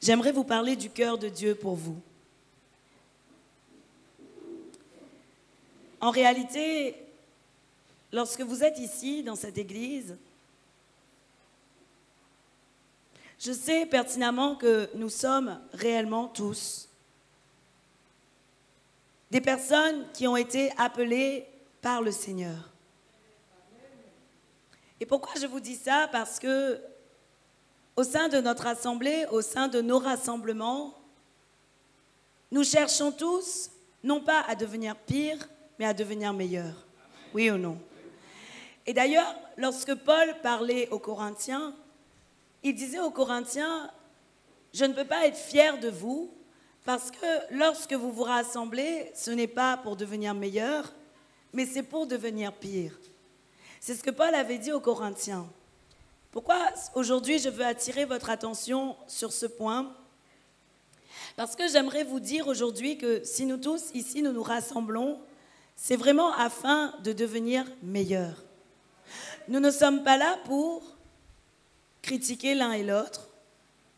j'aimerais vous parler du cœur de Dieu pour vous. En réalité, lorsque vous êtes ici, dans cette église, je sais pertinemment que nous sommes réellement tous des personnes qui ont été appelées par le Seigneur. Et pourquoi je vous dis ça? Parce que au sein de notre assemblée, au sein de nos rassemblements, nous cherchons tous, non pas à devenir pire, mais à devenir meilleurs. Oui ou non? Et d'ailleurs, lorsque Paul parlait aux Corinthiens, il disait aux Corinthiens, je ne peux pas être fier de vous, parce que lorsque vous vous rassemblez, ce n'est pas pour devenir meilleur, mais c'est pour devenir pire. C'est ce que Paul avait dit aux Corinthiens. Pourquoi aujourd'hui je veux attirer votre attention sur ce point? Parce que j'aimerais vous dire aujourd'hui que si nous tous ici nous nous rassemblons, c'est vraiment afin de devenir meilleurs. Nous ne sommes pas là pour critiquer l'un et l'autre.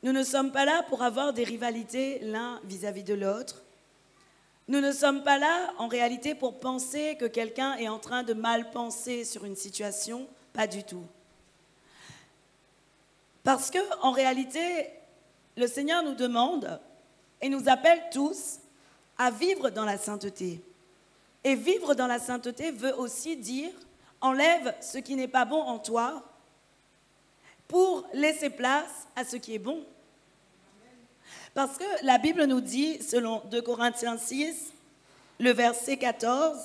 Nous ne sommes pas là pour avoir des rivalités l'un vis-à-vis de l'autre. Nous ne sommes pas là, en réalité, pour penser que quelqu'un est en train de mal penser sur une situation. Pas du tout. Parce qu'en réalité, le Seigneur nous demande et nous appelle tous à vivre dans la sainteté. Et vivre dans la sainteté veut aussi dire enlève ce qui n'est pas bon en toi pour laisser place à ce qui est bon. Parce que la Bible nous dit, selon 2 Corinthiens 6, le verset 14,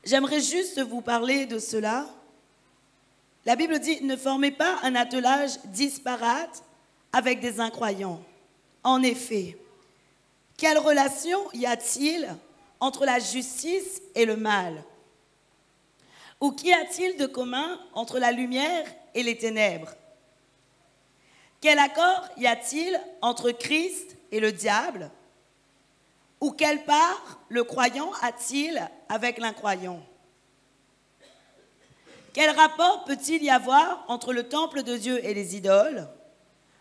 j'aimerais juste vous parler de cela. La Bible dit, ne formez pas un attelage disparate avec des incroyants. En effet, quelle relation y a-t-il entre la justice et le mal? Ou qu'y a-t-il de commun entre la lumière et les ténèbres? Quel accord y a-t-il entre Christ et le diable? Ou quelle part le croyant a-t-il avec l'incroyant? Quel rapport peut-il y avoir entre le temple de Dieu et les idoles?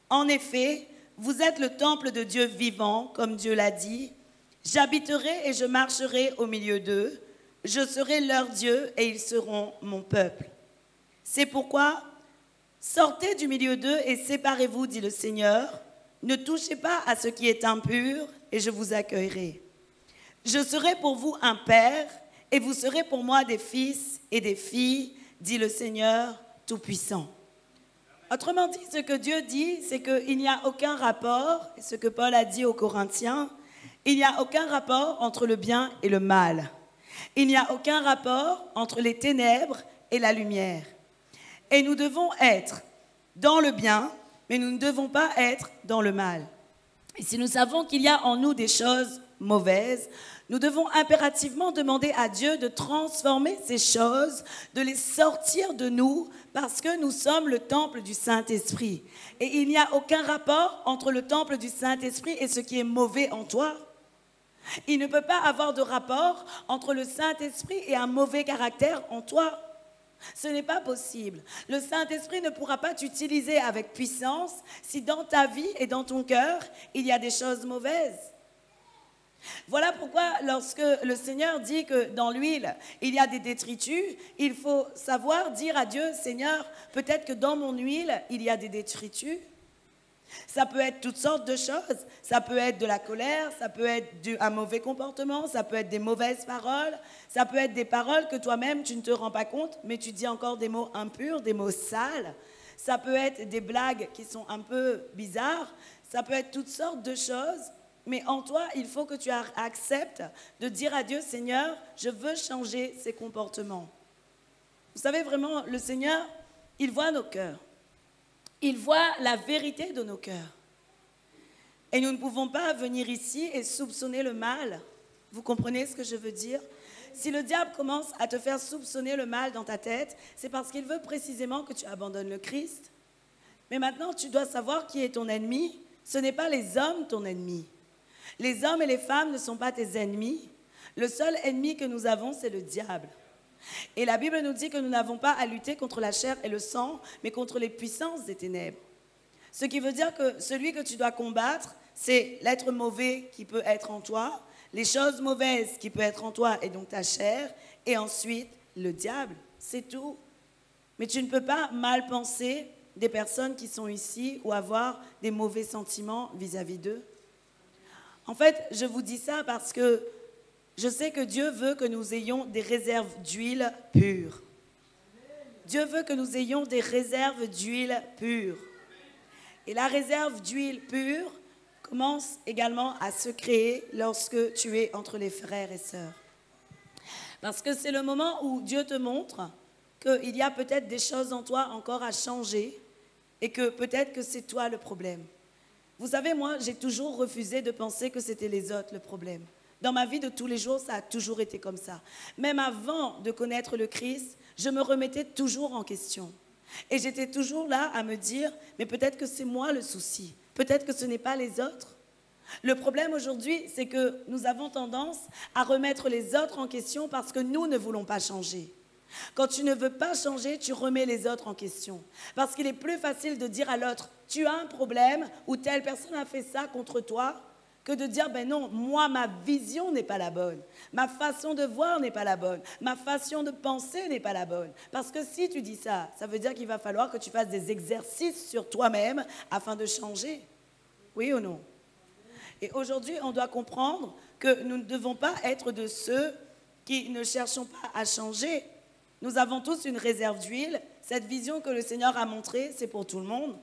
En effet, vous êtes le temple de Dieu vivant, comme Dieu l'a dit. J'habiterai et je marcherai au milieu d'eux. Je serai leur Dieu et ils seront mon peuple. C'est pourquoi, sortez du milieu d'eux et séparez-vous, dit le Seigneur. Ne touchez pas à ce qui est impur et je vous accueillerai. Je serai pour vous un père et vous serez pour moi des fils et des filles, dit le Seigneur Tout-Puissant. Autrement dit, ce que Dieu dit, c'est qu'il n'y a aucun rapport, et ce que Paul a dit aux Corinthiens, il n'y a aucun rapport entre le bien et le mal. Il n'y a aucun rapport entre les ténèbres et la lumière. Et nous devons être dans le bien, mais nous ne devons pas être dans le mal. Et si nous savons qu'il y a en nous des choses mauvaises, nous devons impérativement demander à Dieu de transformer ces choses, de les sortir de nous, parce que nous sommes le temple du Saint-Esprit. Et il n'y a aucun rapport entre le temple du Saint-Esprit et ce qui est mauvais en toi. Il ne peut pas avoir de rapport entre le Saint-Esprit et un mauvais caractère en toi. Ce n'est pas possible. Le Saint-Esprit ne pourra pas t'utiliser avec puissance si dans ta vie et dans ton cœur, il y a des choses mauvaises. Voilà pourquoi lorsque le Seigneur dit que dans l'huile, il y a des détritus, il faut savoir dire à Dieu, Seigneur, peut-être que dans mon huile, il y a des détritus. Ça peut être toutes sortes de choses. Ça peut être de la colère, ça peut être un mauvais comportement, ça peut être des mauvaises paroles, ça peut être des paroles que toi-même, tu ne te rends pas compte, mais tu dis encore des mots impurs, des mots sales. Ça peut être des blagues qui sont un peu bizarres. Ça peut être toutes sortes de choses. Mais en toi, il faut que tu acceptes de dire à Dieu, Seigneur, je veux changer ces comportements. Vous savez vraiment, le Seigneur, il voit nos cœurs. Il voit la vérité de nos cœurs. Et nous ne pouvons pas venir ici et soupçonner le mal. Vous comprenez ce que je veux dire? Si le diable commence à te faire soupçonner le mal dans ta tête, c'est parce qu'il veut précisément que tu abandonnes le Christ. Mais maintenant, tu dois savoir qui est ton ennemi. Ce n'est pas les hommes ton ennemi. Les hommes et les femmes ne sont pas tes ennemis. Le seul ennemi que nous avons, c'est le diable. Et la Bible nous dit que nous n'avons pas à lutter contre la chair et le sang, mais contre les puissances des ténèbres. Ce qui veut dire que celui que tu dois combattre, c'est l'être mauvais qui peut être en toi, les choses mauvaises qui peuvent être en toi et donc ta chair, et ensuite le diable, c'est tout. Mais tu ne peux pas mal penser des personnes qui sont ici ou avoir des mauvais sentiments vis-à-vis d'eux. En fait, je vous dis ça parce que je sais que Dieu veut que nous ayons des réserves d'huile pure. Dieu veut que nous ayons des réserves d'huile pure. Et la réserve d'huile pure commence également à se créer lorsque tu es entre les frères et sœurs. Parce que c'est le moment où Dieu te montre qu'il y a peut-être des choses en toi encore à changer et que peut-être que c'est toi le problème. Vous savez, moi, j'ai toujours refusé de penser que c'était les autres le problème. Dans ma vie de tous les jours, ça a toujours été comme ça. Même avant de connaître le Christ, je me remettais toujours en question. Et j'étais toujours là à me dire, mais peut-être que c'est moi le souci. Peut-être que ce n'est pas les autres. Le problème aujourd'hui, c'est que nous avons tendance à remettre les autres en question parce que nous ne voulons pas changer. Quand tu ne veux pas changer, tu remets les autres en question. Parce qu'il est plus facile de dire à l'autre, tu as un problème ou telle personne a fait ça contre toi, que de dire, ben non, moi, ma vision n'est pas la bonne. Ma façon de voir n'est pas la bonne. Ma façon de penser n'est pas la bonne. Parce que si tu dis ça, ça veut dire qu'il va falloir que tu fasses des exercices sur toi-même afin de changer. Oui ou non? Et aujourd'hui, on doit comprendre que nous ne devons pas être de ceux qui ne cherchons pas à changer. Nous avons tous une réserve d'huile. Cette vision que le Seigneur a montrée, c'est pour tout le monde.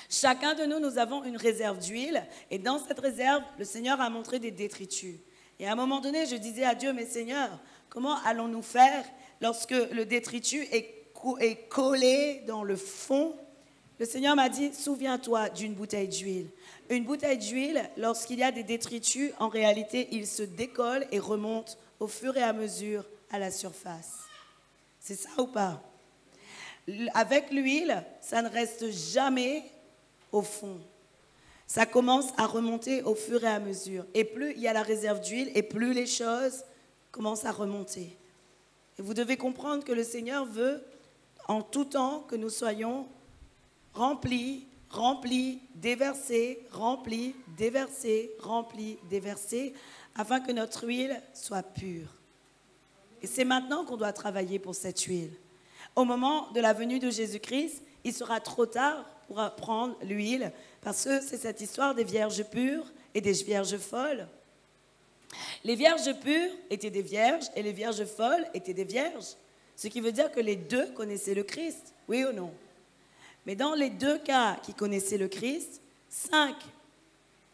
Chacun de nous, nous avons une réserve d'huile. Et dans cette réserve, le Seigneur a montré des détritus. Et à un moment donné, je disais à Dieu, mais Seigneur, comment allons-nous faire lorsque le détritus est collé dans le fond? Le Seigneur m'a dit, souviens-toi d'une bouteille d'huile. Une bouteille d'huile, lorsqu'il y a des détritus, en réalité, il se décolle et remonte au fur et à mesure à la surface. C'est ça ou pas? Avec l'huile, ça ne reste jamais au fond. Ça commence à remonter au fur et à mesure. Et plus il y a la réserve d'huile, et plus les choses commencent à remonter. Et vous devez comprendre que le Seigneur veut, en tout temps, que nous soyons remplis, déversés, remplis, déversés, remplis, déversés, afin que notre huile soit pure. Et c'est maintenant qu'on doit travailler pour cette huile. Au moment de la venue de Jésus-Christ, il sera trop tard pour prendre l'huile, parce que c'est cette histoire des vierges pures et des vierges folles. Les vierges pures étaient des vierges et les vierges folles étaient des vierges. Ce qui veut dire que les deux connaissaient le Christ, oui ou non? Mais dans les deux cas qui connaissaient le Christ, 5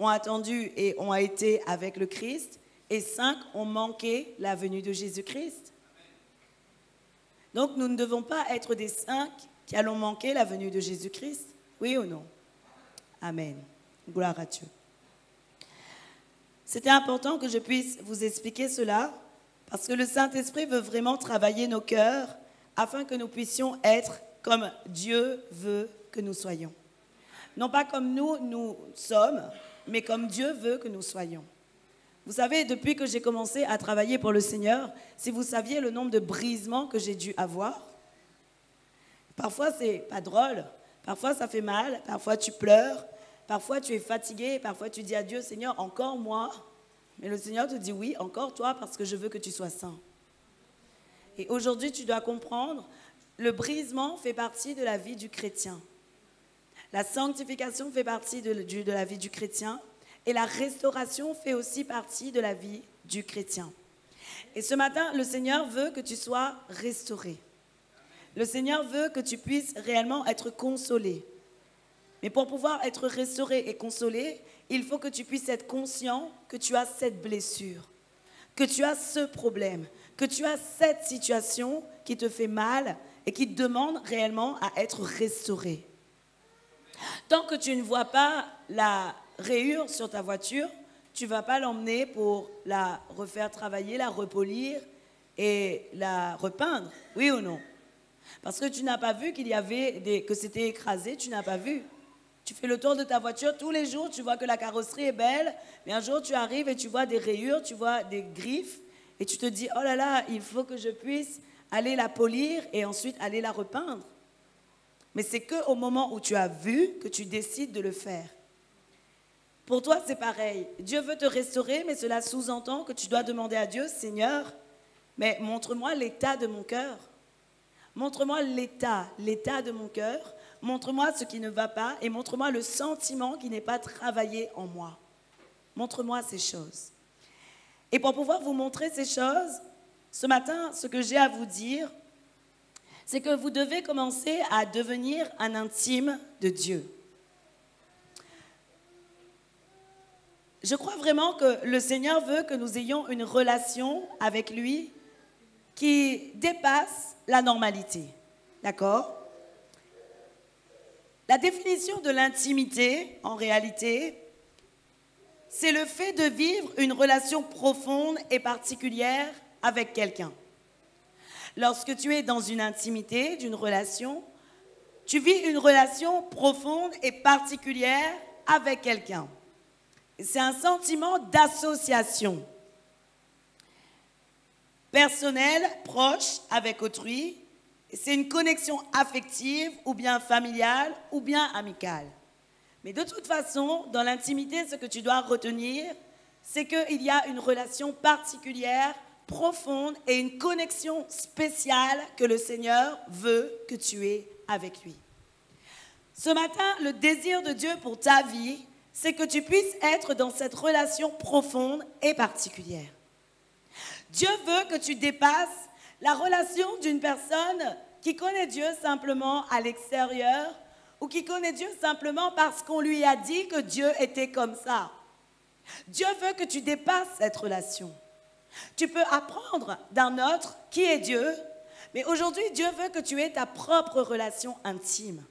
ont attendu et ont été avec le Christ, et 5 ont manqué la venue de Jésus-Christ. Donc nous ne devons pas être des 5 qui allons manquer la venue de Jésus-Christ, oui ou non? Amen. Gloire à Dieu. C'était important que je puisse vous expliquer cela, parce que le Saint-Esprit veut vraiment travailler nos cœurs afin que nous puissions être comme Dieu veut que nous soyons. Non pas comme nous sommes, mais comme Dieu veut que nous soyons. Vous savez, depuis que j'ai commencé à travailler pour le Seigneur, si vous saviez le nombre de brisements que j'ai dû avoir, parfois c'est pas drôle, parfois ça fait mal, parfois tu pleures, parfois tu es fatigué, parfois tu dis à Dieu, Seigneur, encore moi. Mais le Seigneur te dit oui, encore toi, parce que je veux que tu sois saint. Et aujourd'hui, tu dois comprendre, le brisement fait partie de la vie du chrétien. La sanctification fait partie de la vie du chrétien. Et la restauration fait aussi partie de la vie du chrétien. Et ce matin, le Seigneur veut que tu sois restauré. Le Seigneur veut que tu puisses réellement être consolé. Mais pour pouvoir être restauré et consolé, il faut que tu puisses être conscient que tu as cette blessure, que tu as ce problème, que tu as cette situation qui te fait mal et qui te demande réellement à être restauré. Tant que tu ne vois pas la rayure sur ta voiture, tu ne vas pas l'emmener pour la refaire travailler, la repolir et la repeindre, oui ou non? Parce que tu n'as pas vu que c'était écrasé, tu n'as pas vu. Tu fais le tour de ta voiture, tous les jours tu vois que la carrosserie est belle, mais un jour tu arrives et tu vois des rayures, tu vois des griffes, et tu te dis, oh là là, il faut que je puisse aller la polir et ensuite aller la repeindre. mais c'est qu'au moment où tu as vu que tu décides de le faire. Pour toi, c'est pareil. Dieu veut te restaurer, mais cela sous-entend que tu dois demander à Dieu, Seigneur, mais montre-moi l'état de mon cœur. Montre-moi l'état de mon cœur. Montre-moi ce qui ne va pas et montre-moi le sentiment qui n'est pas travaillé en moi. Montre-moi ces choses. Et pour pouvoir vous montrer ces choses, ce matin, ce que j'ai à vous dire, c'est que vous devez commencer à devenir un intime de Dieu. Je crois vraiment que le Seigneur veut que nous ayons une relation avec lui qui dépasse la normalité. D'accord ? La définition de l'intimité, en réalité, c'est le fait de vivre une relation profonde et particulière avec quelqu'un. Lorsque tu es dans une intimité, d'une relation, tu vis une relation profonde et particulière avec quelqu'un. C'est un sentiment d'association personnelle, proche avec autrui. C'est une connexion affective ou bien familiale ou bien amicale. Mais de toute façon, dans l'intimité, ce que tu dois retenir, c'est qu'il y a une relation particulière, profonde et une connexion spéciale que le Seigneur veut que tu aies avec lui. Ce matin, le désir de Dieu pour ta vie, c'est que tu puisses être dans cette relation profonde et particulière. Dieu veut que tu dépasses la relation d'une personne qui connaît Dieu simplement à l'extérieur ou qui connaît Dieu simplement parce qu'on lui a dit que Dieu était comme ça. Dieu veut que tu dépasses cette relation. Tu peux apprendre d'un autre qui est Dieu, mais aujourd'hui, Dieu veut que tu aies ta propre relation intime.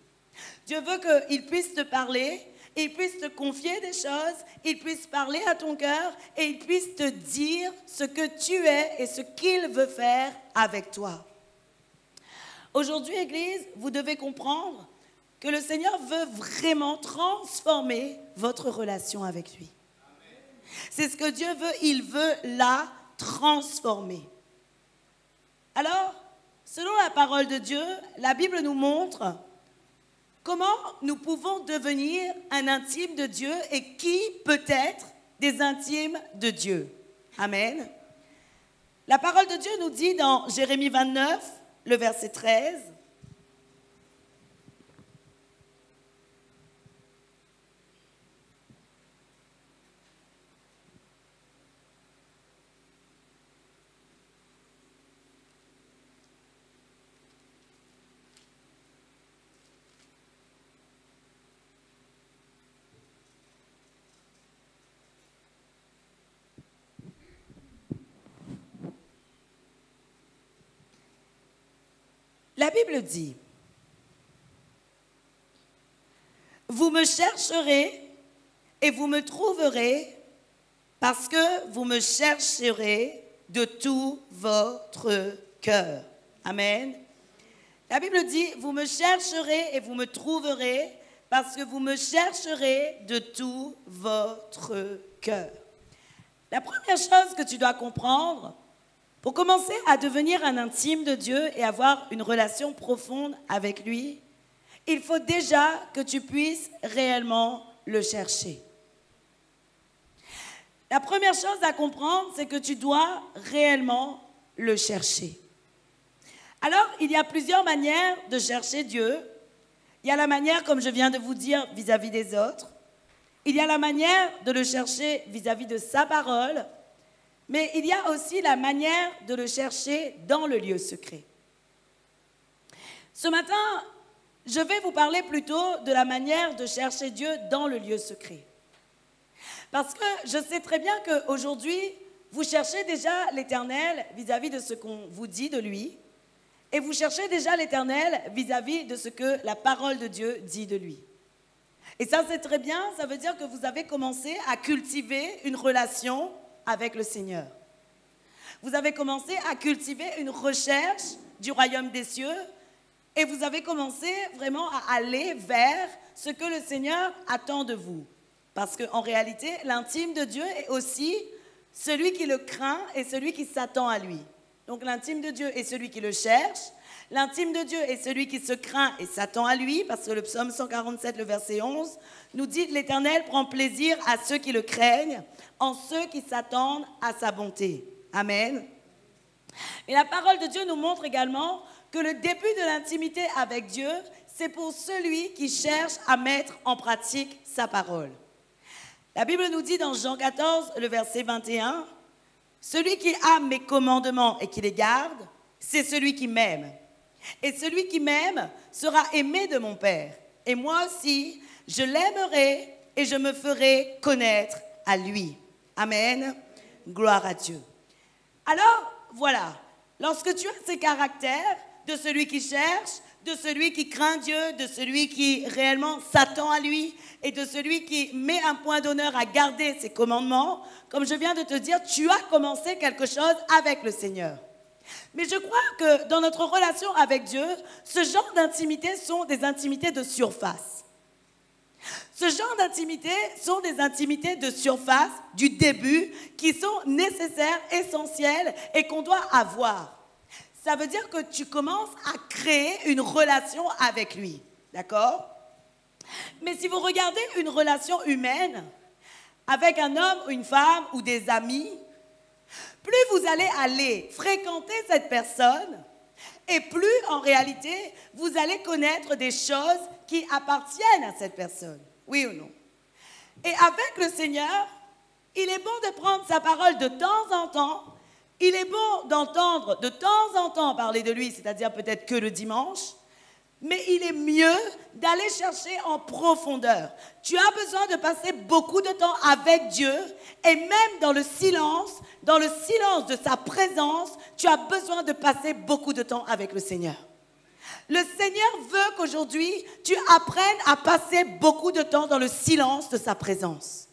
Dieu veut qu'il puisse te parler, il puisse te confier des choses, il puisse parler à ton cœur et il puisse te dire ce que tu es et ce qu'il veut faire avec toi. Aujourd'hui, Église, vous devez comprendre que le Seigneur veut vraiment transformer votre relation avec lui. C'est ce que Dieu veut, il veut la transformer. Alors, selon la parole de Dieu, la Bible nous montre comment nous pouvons devenir un intime de Dieu et qui peut être des intimes de Dieu. Amen. La parole de Dieu nous dit dans Jérémie 29, le verset 13, la Bible dit, « Vous me chercherez et vous me trouverez parce que vous me chercherez de tout votre cœur. » Amen. La Bible dit, « Vous me chercherez et vous me trouverez parce que vous me chercherez de tout votre cœur. » La première chose que tu dois comprendre, pour commencer à devenir un intime de Dieu et avoir une relation profonde avec lui, il faut déjà que tu puisses réellement le chercher. La première chose à comprendre, c'est que tu dois réellement le chercher. Alors, il y a plusieurs manières de chercher Dieu. Il y a la manière, comme je viens de vous dire, vis-à-vis des autres. Il y a la manière de le chercher vis-à-vis de sa parole. Mais il y a aussi la manière de le chercher dans le lieu secret. Ce matin, je vais vous parler plutôt de la manière de chercher Dieu dans le lieu secret. Parce que je sais très bien qu'aujourd'hui, vous cherchez déjà l'Éternel vis-à-vis de ce qu'on vous dit de lui, et vous cherchez déjà l'Éternel vis-à-vis de ce que la parole de Dieu dit de lui. Et ça, c'est très bien, ça veut dire que vous avez commencé à cultiver une relation avec le Seigneur. Vous avez commencé à cultiver une recherche du royaume des cieux et vous avez commencé vraiment à aller vers ce que le Seigneur attend de vous. Parce qu'en réalité, l'intime de Dieu est aussi celui qui le craint et celui qui s'attend à lui. Donc l'intime de Dieu est celui qui le cherche. L'intime de Dieu est celui qui se craint et s'attend à lui, parce que le psaume 147, le verset 11, nous dit que l'Éternel prend plaisir à ceux qui le craignent, en ceux qui s'attendent à sa bonté. Amen. Et la parole de Dieu nous montre également que le début de l'intimité avec Dieu, c'est pour celui qui cherche à mettre en pratique sa parole. La Bible nous dit dans Jean 14, le verset 21, « Celui qui a mes commandements et qui les garde, c'est celui qui m'aime. Et celui qui m'aime sera aimé de mon Père. Et moi aussi, je l'aimerai et je me ferai connaître à lui. » Amen. Gloire à Dieu. Alors, voilà. Lorsque tu as ces caractères de celui qui cherche, de celui qui craint Dieu, de celui qui réellement s'attend à lui et de celui qui met un point d'honneur à garder ses commandements, comme je viens de te dire, tu as commencé quelque chose avec le Seigneur. Mais je crois que dans notre relation avec Dieu, ce genre d'intimité sont des intimités de surface. Ce genre d'intimité sont des intimités de surface, du début, qui sont nécessaires, essentielles et qu'on doit avoir. Ça veut dire que tu commences à créer une relation avec lui, d'accord? Mais si vous regardez une relation humaine avec un homme ou une femme ou des amis, plus vous allez aller fréquenter cette personne et plus en réalité vous allez connaître des choses qui appartiennent à cette personne, oui ou non? Et avec le Seigneur, il est bon de prendre sa parole de temps en temps. Il est bon d'entendre de temps en temps parler de lui, c'est-à-dire peut-être que le dimanche, mais il est mieux d'aller chercher en profondeur. Tu as besoin de passer beaucoup de temps avec Dieu et même dans le silence de sa présence, tu as besoin de passer beaucoup de temps avec le Seigneur. Le Seigneur veut qu'aujourd'hui, tu apprennes à passer beaucoup de temps dans le silence de sa présence.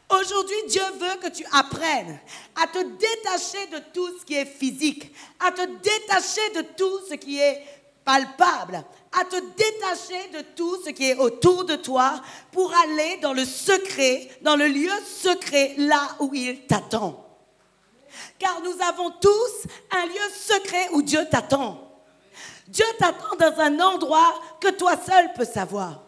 Aujourd'hui, Dieu veut que tu apprennes à te détacher de tout ce qui est physique, à te détacher de tout ce qui est palpable, à te détacher de tout ce qui est autour de toi pour aller dans le secret, dans le lieu secret, là où il t'attend. Car nous avons tous un lieu secret où Dieu t'attend. Dieu t'attend dans un endroit que toi seul peux savoir.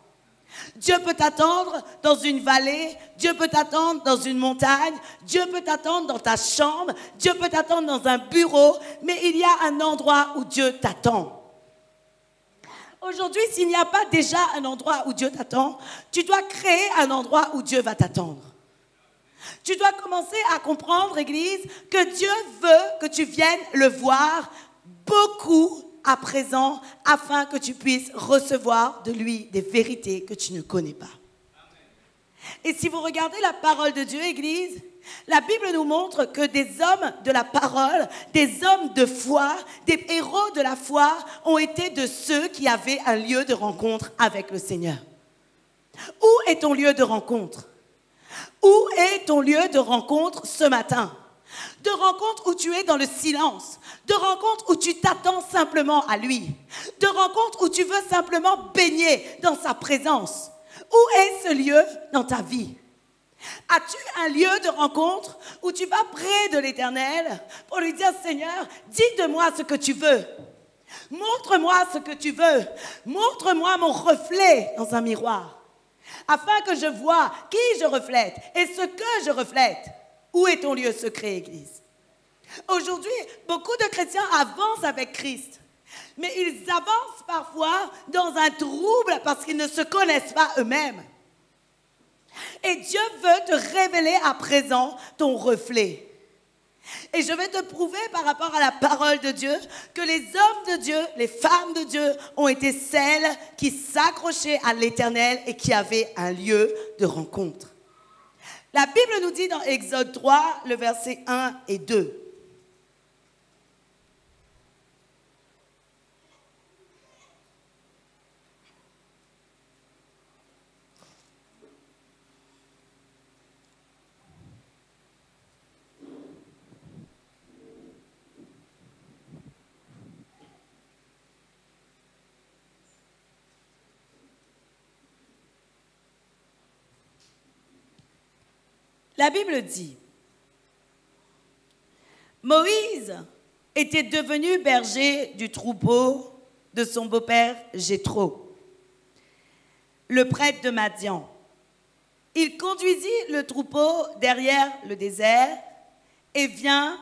Dieu peut t'attendre dans une vallée, Dieu peut t'attendre dans une montagne, Dieu peut t'attendre dans ta chambre, Dieu peut t'attendre dans un bureau, mais il y a un endroit où Dieu t'attend. Aujourd'hui, s'il n'y a pas déjà un endroit où Dieu t'attend, tu dois créer un endroit où Dieu va t'attendre. Tu dois commencer à comprendre, Église, que Dieu veut que tu viennes le voir beaucoup à présent, afin que tu puisses recevoir de lui des vérités que tu ne connais pas. Et si vous regardez la parole de Dieu, Église, la Bible nous montre que des hommes de la parole, des hommes de foi, des héros de la foi ont été de ceux qui avaient un lieu de rencontre avec le Seigneur. Où est ton lieu de rencontre? Où est ton lieu de rencontre ce matin? De rencontre où tu es dans le silence, de rencontre où tu t'attends simplement à lui, de rencontre où tu veux simplement baigner dans sa présence. Où est ce lieu dans ta vie? As-tu un lieu de rencontre où tu vas près de l'Éternel pour lui dire, Seigneur, dis de moi ce que tu veux. Montre-moi ce que tu veux. Montre-moi mon reflet dans un miroir, afin que je vois qui je reflète et ce que je reflète. Où est ton lieu secret, Église? Aujourd'hui, beaucoup de chrétiens avancent avec Christ, mais ils avancent parfois dans un trouble parce qu'ils ne se connaissent pas eux-mêmes. Et Dieu veut te révéler à présent ton reflet. Et je vais te prouver par rapport à la parole de Dieu que les hommes de Dieu, les femmes de Dieu ont été celles qui s'accrochaient à l'Éternel et qui avaient un lieu de rencontre. La Bible nous dit dans Exode 3, le verset 1 et 2. La Bible dit, Moïse était devenu berger du troupeau de son beau-père Jéthro, le prêtre de Madian. Il conduisit le troupeau derrière le désert et vint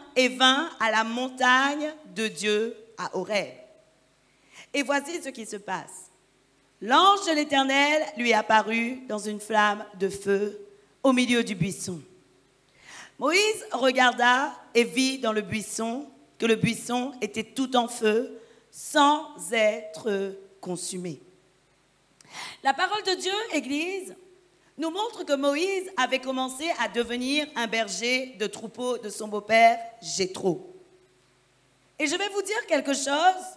à la montagne de Dieu à Horeb. Et voici ce qui se passe. L'ange de l'Éternel lui apparut dans une flamme de feu au milieu du buisson. Moïse regarda et vit dans le buisson que le buisson était tout en feu, sans être consumé. La parole de Dieu, Église, nous montre que Moïse avait commencé à devenir un berger de troupeau de son beau-père Jéthro. Et je vais vous dire quelque chose.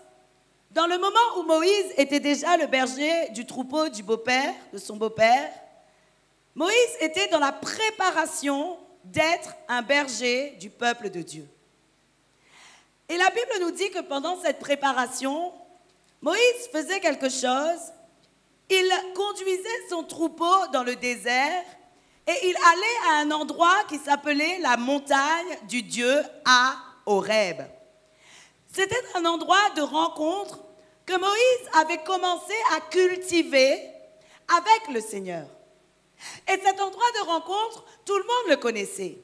Dans le moment où Moïse était déjà le berger du troupeau du beau-père, de son beau-père, Moïse était dans la préparation d'être un berger du peuple de Dieu. Et la Bible nous dit que pendant cette préparation, Moïse faisait quelque chose. Il conduisait son troupeau dans le désert et il allait à un endroit qui s'appelait la montagne du Dieu à Horeb. C'était un endroit de rencontre que Moïse avait commencé à cultiver avec le Seigneur. Et cet endroit de rencontre, tout le monde le connaissait.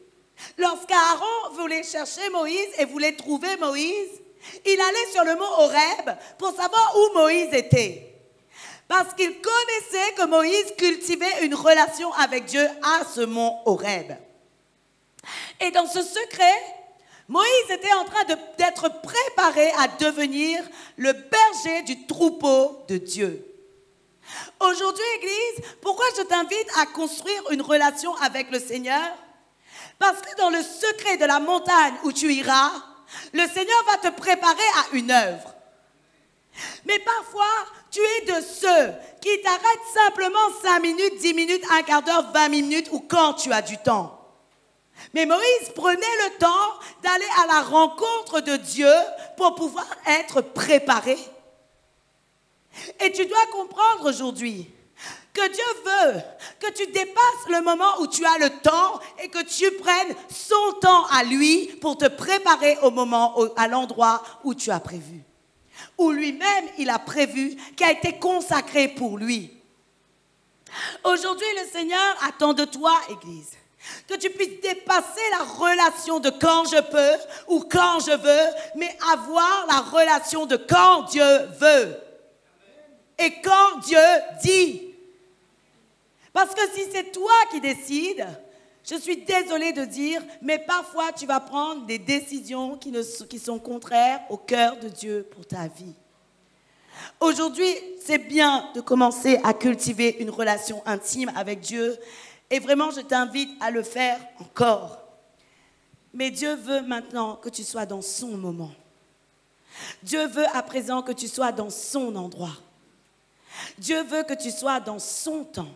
Lorsqu'Aaron voulait chercher Moïse et voulait trouver Moïse, il allait sur le mont Horeb pour savoir où Moïse était. Parce qu'il connaissait que Moïse cultivait une relation avec Dieu à ce mont Horeb. Et dans ce secret, Moïse était en train d'être préparé à devenir le berger du troupeau de Dieu. Aujourd'hui, Église, pourquoi je t'invite à construire une relation avec le Seigneur? Parce que dans le secret de la montagne où tu iras, le Seigneur va te préparer à une œuvre. Mais parfois, tu es de ceux qui t'arrêtent simplement 5 minutes, 10 minutes, un quart d'heure, 20 minutes ou quand tu as du temps. Mais Moïse prenait le temps d'aller à la rencontre de Dieu pour pouvoir être préparé. Et tu dois comprendre aujourd'hui que Dieu veut que tu dépasses le moment où tu as le temps et que tu prennes son temps à lui pour te préparer au moment, à l'endroit où tu as prévu. Où lui-même, il a prévu, qui a été consacré pour lui. Aujourd'hui, le Seigneur attend de toi, Église, que tu puisses dépasser la relation de quand je peux ou quand je veux, mais avoir la relation de quand Dieu veut et quand Dieu dit. Parce que si c'est toi qui décides, je suis désolée de dire, mais parfois tu vas prendre des décisions qui sont contraires au cœur de Dieu pour ta vie. Aujourd'hui, c'est bien de commencer à cultiver une relation intime avec Dieu. Et vraiment, je t'invite à le faire encore. Mais Dieu veut maintenant que tu sois dans son moment. Dieu veut à présent que tu sois dans son endroit. Dieu veut que tu sois dans son temps.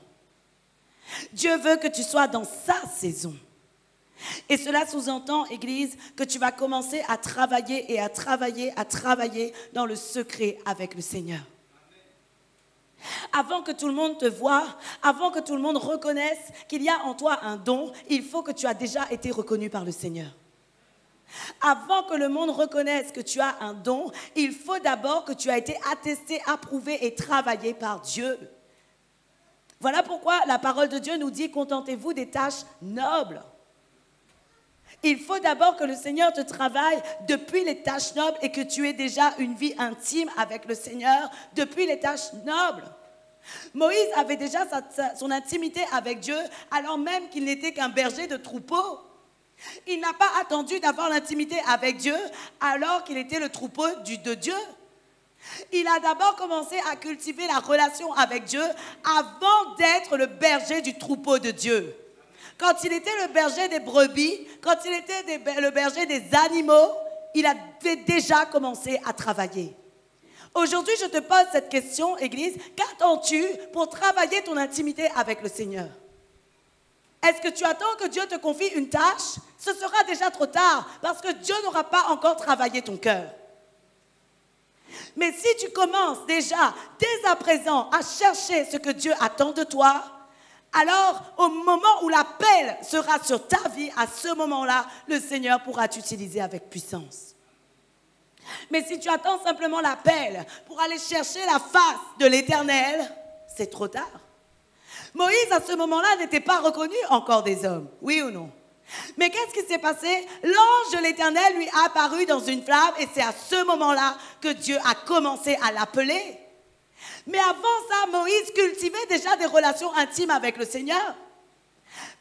Dieu veut que tu sois dans sa saison. Et cela sous-entend, Église, que tu vas commencer à travailler et à travailler dans le secret avec le Seigneur. Avant que tout le monde te voie, avant que tout le monde reconnaisse qu'il y a en toi un don, il faut que tu as déjà été reconnu par le Seigneur. Avant que le monde reconnaisse que tu as un don, il faut d'abord que tu as été attesté, approuvé et travaillé par Dieu. Voilà pourquoi la parole de Dieu nous dit « Contentez-vous des tâches nobles ». Il faut d'abord que le Seigneur te travaille depuis les tâches nobles et que tu aies déjà une vie intime avec le Seigneur depuis les tâches nobles. Moïse avait déjà son intimité avec Dieu alors même qu'il n'était qu'un berger de troupeau. Il n'a pas attendu d'avoir l'intimité avec Dieu alors qu'il était le troupeau de Dieu. Il a d'abord commencé à cultiver la relation avec Dieu avant d'être le berger du troupeau de Dieu. Quand il était le berger des brebis, quand il était le berger des animaux, il avait déjà commencé à travailler. Aujourd'hui, je te pose cette question, Église. Qu'attends-tu pour travailler ton intimité avec le Seigneur? Est-ce que tu attends que Dieu te confie une tâche? Ce sera déjà trop tard parce que Dieu n'aura pas encore travaillé ton cœur. Mais si tu commences déjà, dès à présent, à chercher ce que Dieu attend de toi, alors au moment où l'appel sera sur ta vie, à ce moment-là, le Seigneur pourra t'utiliser avec puissance. Mais si tu attends simplement l'appel pour aller chercher la face de l'Éternel, c'est trop tard. Moïse, à ce moment-là, n'était pas reconnu encore des hommes, oui ou non? Mais qu'est-ce qui s'est passé? L'ange de l'Éternel lui a apparu dans une flamme et c'est à ce moment-là que Dieu a commencé à l'appeler. Mais avant ça, Moïse cultivait déjà des relations intimes avec le Seigneur.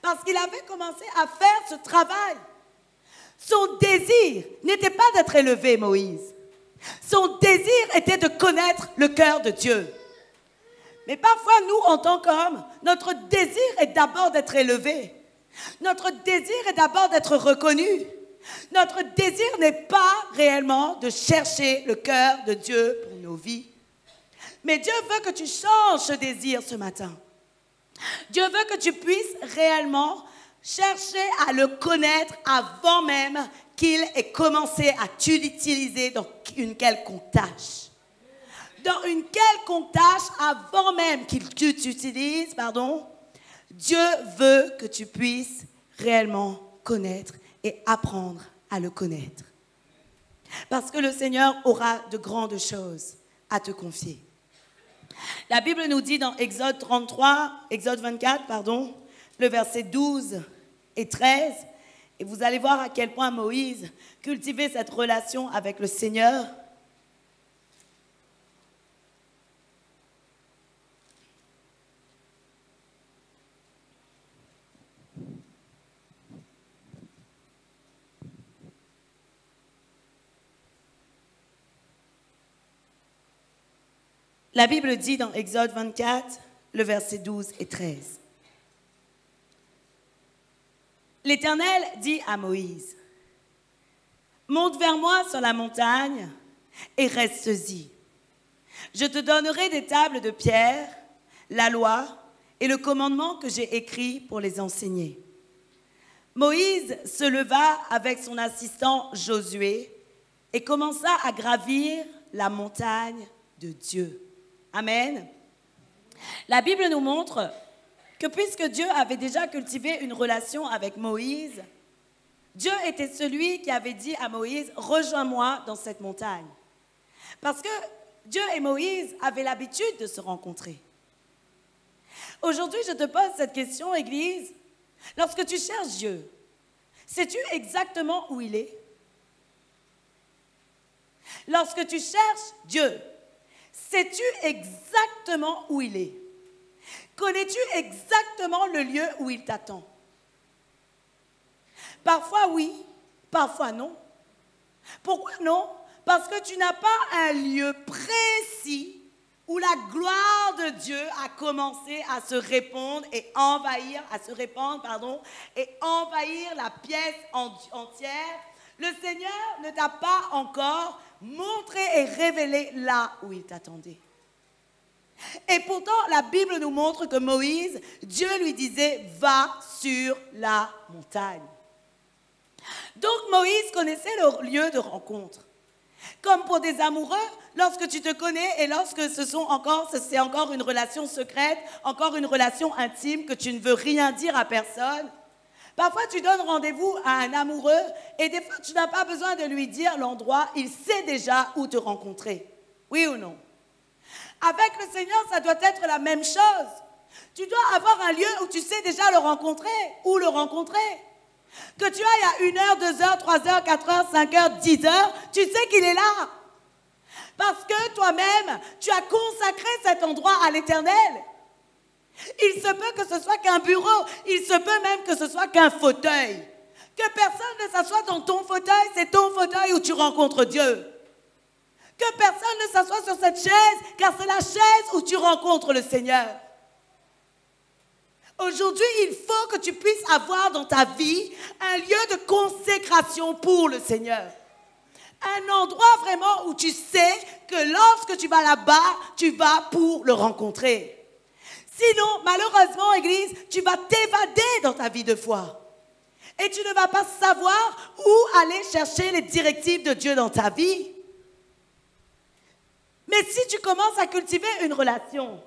Parce qu'il avait commencé à faire ce travail. Son désir n'était pas d'être élevé, Moïse. Son désir était de connaître le cœur de Dieu. Mais parfois, nous, en tant qu'hommes, notre désir est d'abord d'être élevé. Notre désir est d'abord d'être reconnu. Notre désir n'est pas réellement de chercher le cœur de Dieu pour nos vies. Mais Dieu veut que tu changes ce désir ce matin. Dieu veut que tu puisses réellement chercher à le connaître avant même qu'il ait commencé à t'utiliser dans une quelconque tâche. Dans une quelconque tâche, avant même qu'il t'utilise, Dieu veut que tu puisses réellement connaître et apprendre à le connaître. Parce que le Seigneur aura de grandes choses à te confier. La Bible nous dit dans Exode 24, le verset 12 et 13, et vous allez voir à quel point Moïse cultivait cette relation avec le Seigneur. La Bible dit dans Exode 24, le verset 12 et 13. L'Éternel dit à Moïse, « Monte vers moi sur la montagne et reste-y. Je te donnerai des tables de pierre, la loi et le commandement que j'ai écrit pour les enseigner. » Moïse se leva avec son assistant Josué et commença à gravir la montagne de Dieu. Amen. La Bible nous montre que puisque Dieu avait déjà cultivé une relation avec Moïse, Dieu était celui qui avait dit à Moïse, « Rejoins-moi dans cette montagne. » Parce que Dieu et Moïse avaient l'habitude de se rencontrer. Aujourd'hui, je te pose cette question, Église. Lorsque tu cherches Dieu, sais-tu exactement où il est? Lorsque tu cherches Dieu, sais-tu exactement où il est? Connais-tu exactement le lieu où il t'attend? Parfois oui, parfois non. Pourquoi non? Parce que tu n'as pas un lieu précis où la gloire de Dieu a commencé à se répandre et envahir la pièce entière. Le Seigneur ne t'a pas encore montré et révélé là où il t'attendait. Et pourtant, la Bible nous montre que Moïse, Dieu lui disait, va sur la montagne. Donc Moïse connaissait le lieu de rencontre. Comme pour des amoureux, lorsque tu te connais et lorsque c'est encore une relation secrète, encore une relation intime que tu ne veux rien dire à personne, parfois tu donnes rendez-vous à un amoureux et des fois tu n'as pas besoin de lui dire l'endroit, il sait déjà où te rencontrer. Oui ou non? Avec le Seigneur, ça doit être la même chose. Tu dois avoir un lieu où tu sais déjà le rencontrer, où le rencontrer. Que tu ailles à 1 heure, 2 heures, 3 heures, 4 heures, 5 heures, 10 heures, tu sais qu'il est là. Parce que toi-même, tu as consacré cet endroit à l'Éternel. Il se peut que ce soit qu'un bureau, il se peut même que ce soit qu'un fauteuil. Que personne ne s'assoie dans ton fauteuil, c'est ton fauteuil où tu rencontres Dieu. Que personne ne s'assoie sur cette chaise, car c'est la chaise où tu rencontres le Seigneur. Aujourd'hui, il faut que tu puisses avoir dans ta vie un lieu de consécration pour le Seigneur. Un endroit vraiment où tu sais que lorsque tu vas là-bas, tu vas pour le rencontrer. Sinon, malheureusement, Église, tu vas t'évader dans ta vie de foi. Et tu ne vas pas savoir où aller chercher les directives de Dieu dans ta vie. Mais si tu commences à cultiver une relation,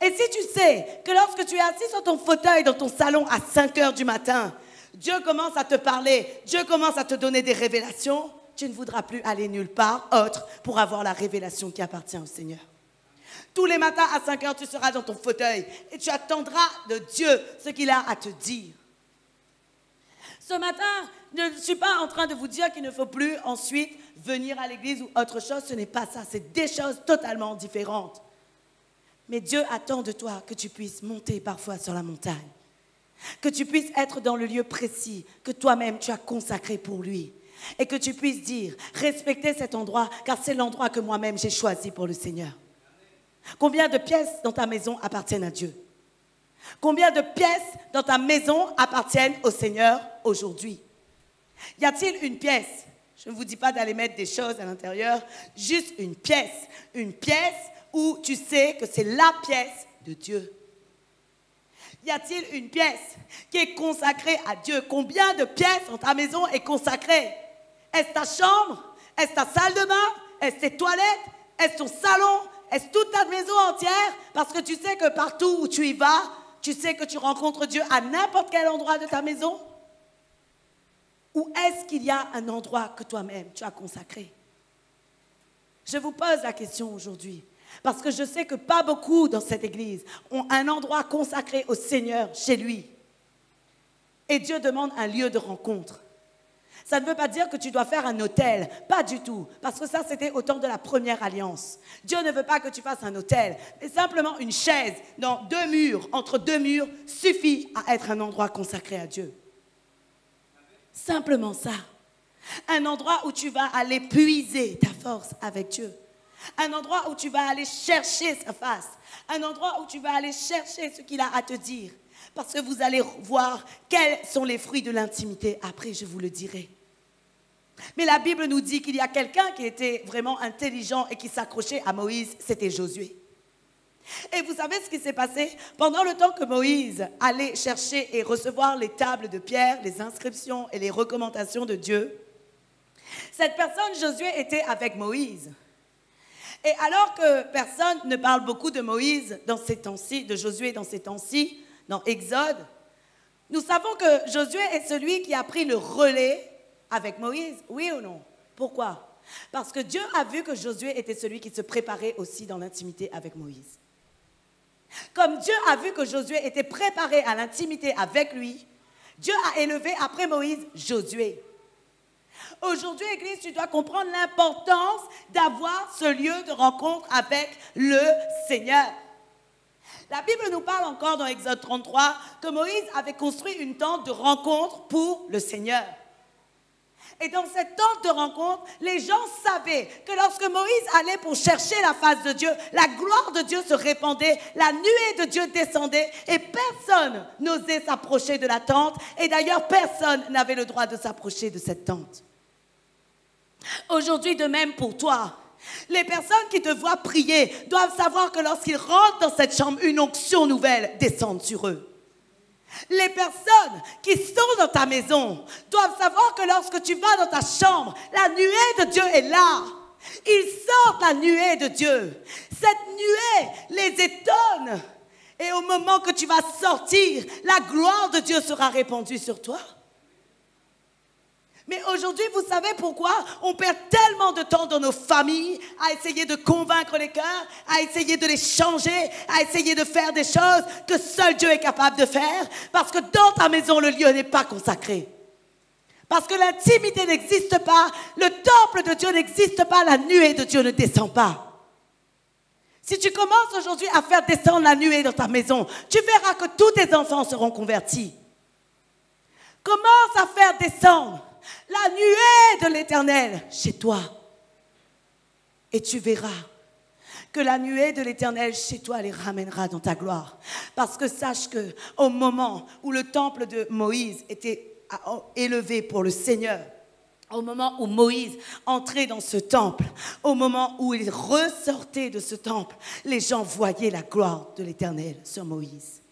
et si tu sais que lorsque tu es assis sur ton fauteuil dans ton salon à 5 heures du matin, Dieu commence à te parler, Dieu commence à te donner des révélations, tu ne voudras plus aller nulle part autre pour avoir la révélation qui appartient au Seigneur. Tous les matins à 5 heures, tu seras dans ton fauteuil et tu attendras de Dieu ce qu'il a à te dire. Ce matin, je ne suis pas en train de vous dire qu'il ne faut plus ensuite venir à l'église ou autre chose. Ce n'est pas ça, c'est des choses totalement différentes. Mais Dieu attend de toi que tu puisses monter parfois sur la montagne, que tu puisses être dans le lieu précis que toi-même tu as consacré pour lui et que tu puisses dire, respecter cet endroit car c'est l'endroit que moi-même j'ai choisi pour le Seigneur. Combien de pièces dans ta maison appartiennent à Dieu? Combien de pièces dans ta maison appartiennent au Seigneur aujourd'hui? Y a-t-il une pièce? Je ne vous dis pas d'aller mettre des choses à l'intérieur, juste une pièce où tu sais que c'est la pièce de Dieu. Y a-t-il une pièce qui est consacrée à Dieu? Combien de pièces dans ta maison est consacrée? Est-ce ta chambre? Est-ce ta salle de bain? Est-ce tes toilettes? Est-ce ton salon? Est-ce toute ta maison entière? Parce que tu sais que partout où tu y vas, tu sais que tu rencontres Dieu à n'importe quel endroit de ta maison? Ou est-ce qu'il y a un endroit que toi-même tu as consacré? Je vous pose la question aujourd'hui, parce que je sais que pas beaucoup dans cette église ont un endroit consacré au Seigneur chez lui. Et Dieu demande un lieu de rencontre. Ça ne veut pas dire que tu dois faire un autel, pas du tout, parce que ça c'était au temps de la première alliance. Dieu ne veut pas que tu fasses un autel, mais simplement une chaise dans 2 murs, entre 2 murs, suffit à être un endroit consacré à Dieu. Simplement ça. Un endroit où tu vas aller puiser ta force avec Dieu. Un endroit où tu vas aller chercher sa face. Un endroit où tu vas aller chercher ce qu'il a à te dire. Parce que vous allez voir quels sont les fruits de l'intimité. Après, je vous le dirai. Mais la Bible nous dit qu'il y a quelqu'un qui était vraiment intelligent et qui s'accrochait à Moïse, c'était Josué. Et vous savez ce qui s'est passé? Pendant le temps que Moïse allait chercher et recevoir les tables de pierre, les inscriptions et les recommandations de Dieu, cette personne, Josué, était avec Moïse. Et alors que personne ne parle beaucoup de Moïse dans ces temps-ci, de Josué dans ces temps-ci, dans Exode, nous savons que Josué est celui qui a pris le relais avec Moïse, oui ou non? Pourquoi? Parce que Dieu a vu que Josué était celui qui se préparait aussi dans l'intimité avec Moïse. Comme Dieu a vu que Josué était préparé à l'intimité avec lui, Dieu a élevé après Moïse Josué. Aujourd'hui, Église, tu dois comprendre l'importance d'avoir ce lieu de rencontre avec le Seigneur. La Bible nous parle encore dans Exode 33 que Moïse avait construit une tente de rencontre pour le Seigneur. Et dans cette tente de rencontre, les gens savaient que lorsque Moïse allait pour chercher la face de Dieu, la gloire de Dieu se répandait, la nuée de Dieu descendait et personne n'osait s'approcher de la tente. Et d'ailleurs, personne n'avait le droit de s'approcher de cette tente. Aujourd'hui, de même pour toi. Les personnes qui te voient prier doivent savoir que lorsqu'ils rentrent dans cette chambre, une onction nouvelle descend sur eux. Les personnes qui sont dans ta maison doivent savoir que lorsque tu vas dans ta chambre, la nuée de Dieu est là. Ils sortent la nuée de Dieu. Cette nuée les étonne. Et au moment que tu vas sortir, la gloire de Dieu sera répandue sur toi. Mais aujourd'hui, vous savez pourquoi on perd tellement de temps dans nos familles à essayer de convaincre les cœurs, à essayer de les changer, à essayer de faire des choses que seul Dieu est capable de faire? Parce que dans ta maison, le lieu n'est pas consacré. Parce que l'intimité n'existe pas, le temple de Dieu n'existe pas, la nuée de Dieu ne descend pas. Si tu commences aujourd'hui à faire descendre la nuée dans ta maison, tu verras que tous tes enfants seront convertis. Commence à faire descendre la nuée de l'Éternel chez toi. Et tu verras que la nuée de l'Éternel chez toi les ramènera dans ta gloire. Parce que sache qu'au moment où le temple de Moïse était élevé pour le Seigneur, au moment où Moïse entrait dans ce temple, au moment où il ressortait de ce temple, les gens voyaient la gloire de l'Éternel sur Moïse.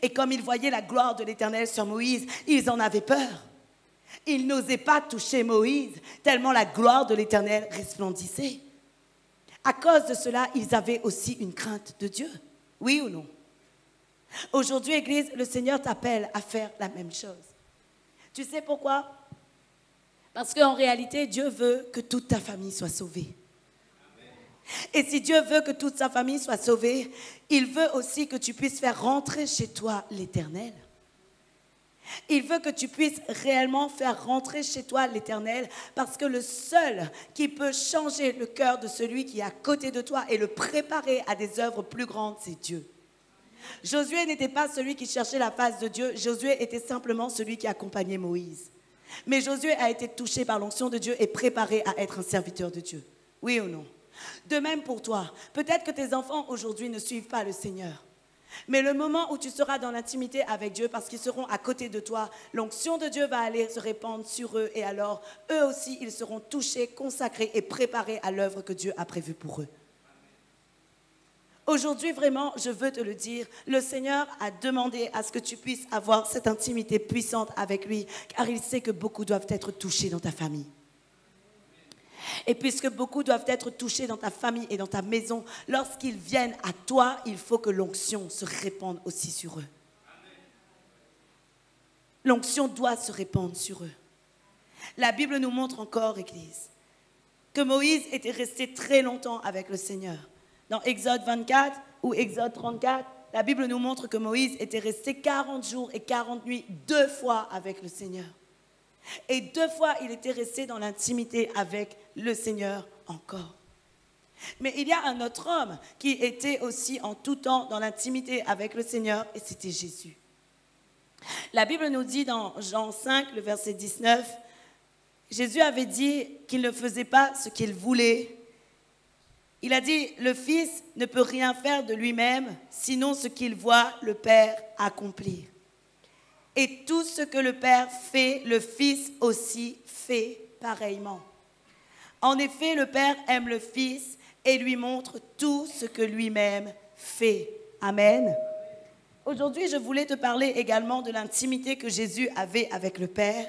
Et comme ils voyaient la gloire de l'Éternel sur Moïse, ils en avaient peur. Ils n'osaient pas toucher Moïse, tellement la gloire de l'Éternel resplendissait. À cause de cela, ils avaient aussi une crainte de Dieu. Oui ou non? Aujourd'hui, Église, le Seigneur t'appelle à faire la même chose. Tu sais pourquoi? Parce qu'en réalité, Dieu veut que toute ta famille soit sauvée. Et si Dieu veut que toute sa famille soit sauvée, il veut aussi que tu puisses faire rentrer chez toi l'Éternel. Il veut que tu puisses réellement faire rentrer chez toi l'Éternel, parce que le seul qui peut changer le cœur de celui qui est à côté de toi et le préparer à des œuvres plus grandes, c'est Dieu. Josué n'était pas celui qui cherchait la face de Dieu, Josué était simplement celui qui accompagnait Moïse. Mais Josué a été touché par l'onction de Dieu et préparé à être un serviteur de Dieu. Oui ou non? De même pour toi, peut-être que tes enfants aujourd'hui ne suivent pas le Seigneur. Mais le moment où tu seras dans l'intimité avec Dieu, parce qu'ils seront à côté de toi, l'onction de Dieu va aller se répandre sur eux et alors, eux aussi, ils seront touchés, consacrés et préparés à l'œuvre que Dieu a prévue pour eux. Aujourd'hui, vraiment, je veux te le dire, le Seigneur a demandé à ce que tu puisses avoir cette intimité puissante avec lui, car il sait que beaucoup doivent être touchés dans ta famille. Et puisque beaucoup doivent être touchés dans ta famille et dans ta maison, lorsqu'ils viennent à toi, il faut que l'onction se répande aussi sur eux. L'onction doit se répandre sur eux. La Bible nous montre encore, Église, que Moïse était resté très longtemps avec le Seigneur. Dans Exode 24 ou Exode 34, la Bible nous montre que Moïse était resté 40 jours et 40 nuits 2 fois avec le Seigneur. Et 2 fois, il était resté dans l'intimité avec le Seigneur encore. Mais il y a un autre homme qui était aussi en tout temps dans l'intimité avec le Seigneur, et c'était Jésus. La Bible nous dit dans Jean 5, le verset 19, Jésus avait dit qu'il ne faisait pas ce qu'il voulait. Il a dit, le Fils ne peut rien faire de lui-même, sinon ce qu'il voit le Père accomplir. Et tout ce que le Père fait, le Fils aussi fait pareillement. En effet, le Père aime le Fils et lui montre tout ce que lui-même fait. Amen. Aujourd'hui, je voulais te parler également de l'intimité que Jésus avait avec le Père,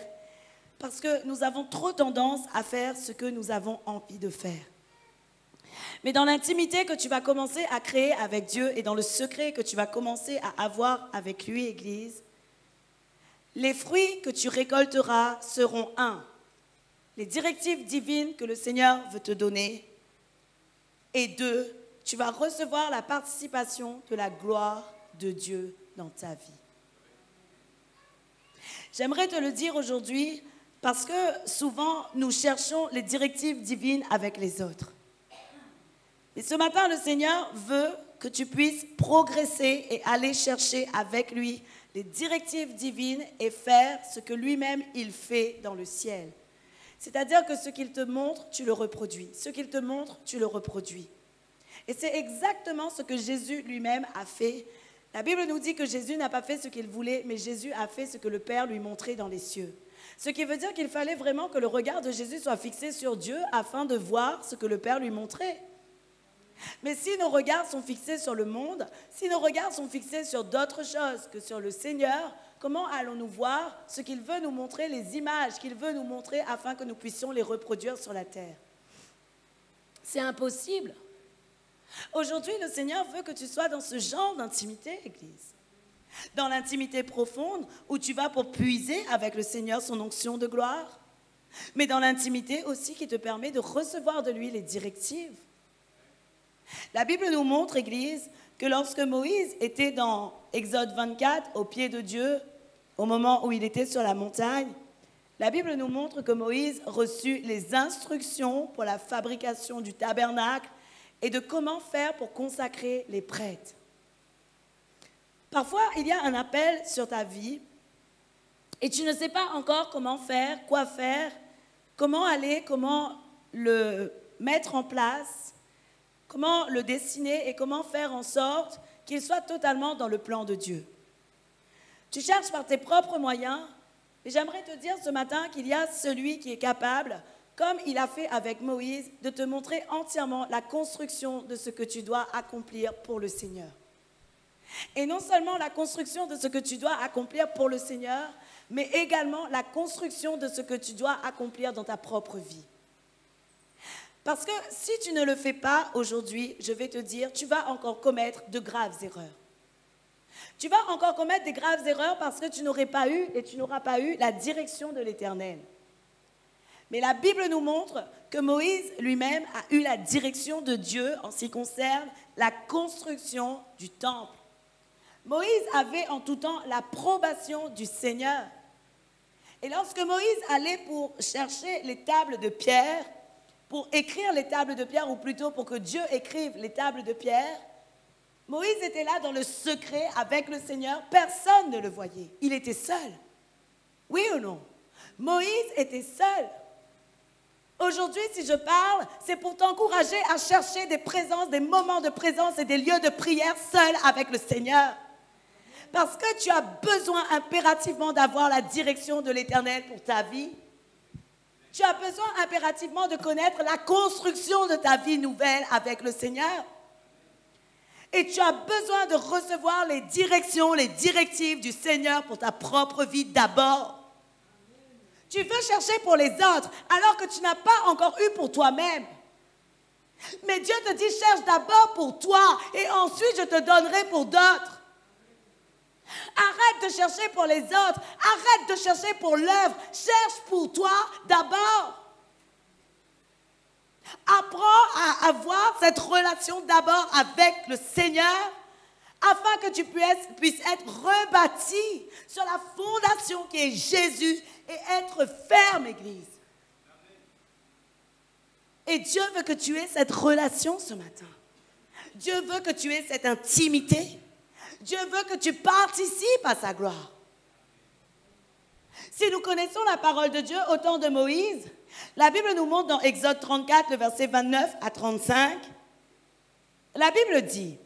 parce que nous avons trop tendance à faire ce que nous avons envie de faire. Mais dans l'intimité que tu vas commencer à créer avec Dieu et dans le secret que tu vas commencer à avoir avec lui, Église, les fruits que tu récolteras seront les directives divines que le Seigneur veut te donner, et 2, tu vas recevoir la participation de la gloire de Dieu dans ta vie. J'aimerais te le dire aujourd'hui parce que souvent nous cherchons les directives divines avec les autres. Et ce matin, le Seigneur veut que tu puisses progresser et aller chercher avec lui les directives divines et faire ce que lui-même il fait dans le ciel. C'est-à-dire que ce qu'il te montre, tu le reproduis. Ce qu'il te montre, tu le reproduis. Et c'est exactement ce que Jésus lui-même a fait. La Bible nous dit que Jésus n'a pas fait ce qu'il voulait, mais Jésus a fait ce que le Père lui montrait dans les cieux. Ce qui veut dire qu'il fallait vraiment que le regard de Jésus soit fixé sur Dieu afin de voir ce que le Père lui montrait. Mais si nos regards sont fixés sur le monde, si nos regards sont fixés sur d'autres choses que sur le Seigneur, comment allons-nous voir ce qu'il veut nous montrer, les images qu'il veut nous montrer afin que nous puissions les reproduire sur la terre? C'est impossible. Aujourd'hui, le Seigneur veut que tu sois dans ce genre d'intimité, Église. Dans l'intimité profonde où tu vas pour puiser avec le Seigneur son onction de gloire, mais dans l'intimité aussi qui te permet de recevoir de lui les directives. La Bible nous montre, Église, que lorsque Moïse était dans Exode 24, au pied de Dieu, au moment où il était sur la montagne, la Bible nous montre que Moïse reçut les instructions pour la fabrication du tabernacle et de comment faire pour consacrer les prêtres. Parfois, il y a un appel sur ta vie et tu ne sais pas encore comment faire, quoi faire, comment aller, comment le mettre en place, comment le dessiner et comment faire en sorte qu'il soit totalement dans le plan de Dieu. Tu cherches par tes propres moyens, et j'aimerais te dire ce matin qu'il y a celui qui est capable, comme il a fait avec Moïse, de te montrer entièrement la construction de ce que tu dois accomplir pour le Seigneur. Et non seulement la construction de ce que tu dois accomplir pour le Seigneur, mais également la construction de ce que tu dois accomplir dans ta propre vie. Parce que si tu ne le fais pas aujourd'hui, je vais te dire, tu vas encore commettre de graves erreurs. Tu vas encore commettre des graves erreurs parce que tu n'aurais pas eu et tu n'auras pas eu la direction de l'Éternel. Mais la Bible nous montre que Moïse lui-même a eu la direction de Dieu en ce qui concerne la construction du temple. Moïse avait en tout temps l'approbation du Seigneur. Et lorsque Moïse allait pour chercher les tables de pierre, pour écrire les tables de pierre, ou plutôt pour que Dieu écrive les tables de pierre, Moïse était là dans le secret avec le Seigneur. Personne ne le voyait. Il était seul. Oui ou non? Moïse était seul. Aujourd'hui, si je parle, c'est pour t'encourager à chercher des présences, des moments de présence et des lieux de prière seul avec le Seigneur. Parce que tu as besoin impérativement d'avoir la direction de l'Éternel pour ta vie. Tu as besoin impérativement de connaître la construction de ta vie nouvelle avec le Seigneur. Et tu as besoin de recevoir les directions, les directives du Seigneur pour ta propre vie d'abord. Tu veux chercher pour les autres alors que tu n'as pas encore eu pour toi-même. Mais Dieu te dit, cherche d'abord pour toi et ensuite je te donnerai pour d'autres. Arrête de chercher pour les autres, arrête de chercher pour l'œuvre, cherche pour toi d'abord. Apprends à avoir cette relation d'abord avec le Seigneur afin que tu puisses être rebâti sur la fondation qui est Jésus et être ferme, Église. Et Dieu veut que tu aies cette relation ce matin. Dieu veut que tu aies cette intimité. Dieu veut que tu participes à sa gloire. Si nous connaissons la parole de Dieu au temps de Moïse, la Bible nous montre dans Exode 34, le verset 29 à 35, la Bible dit,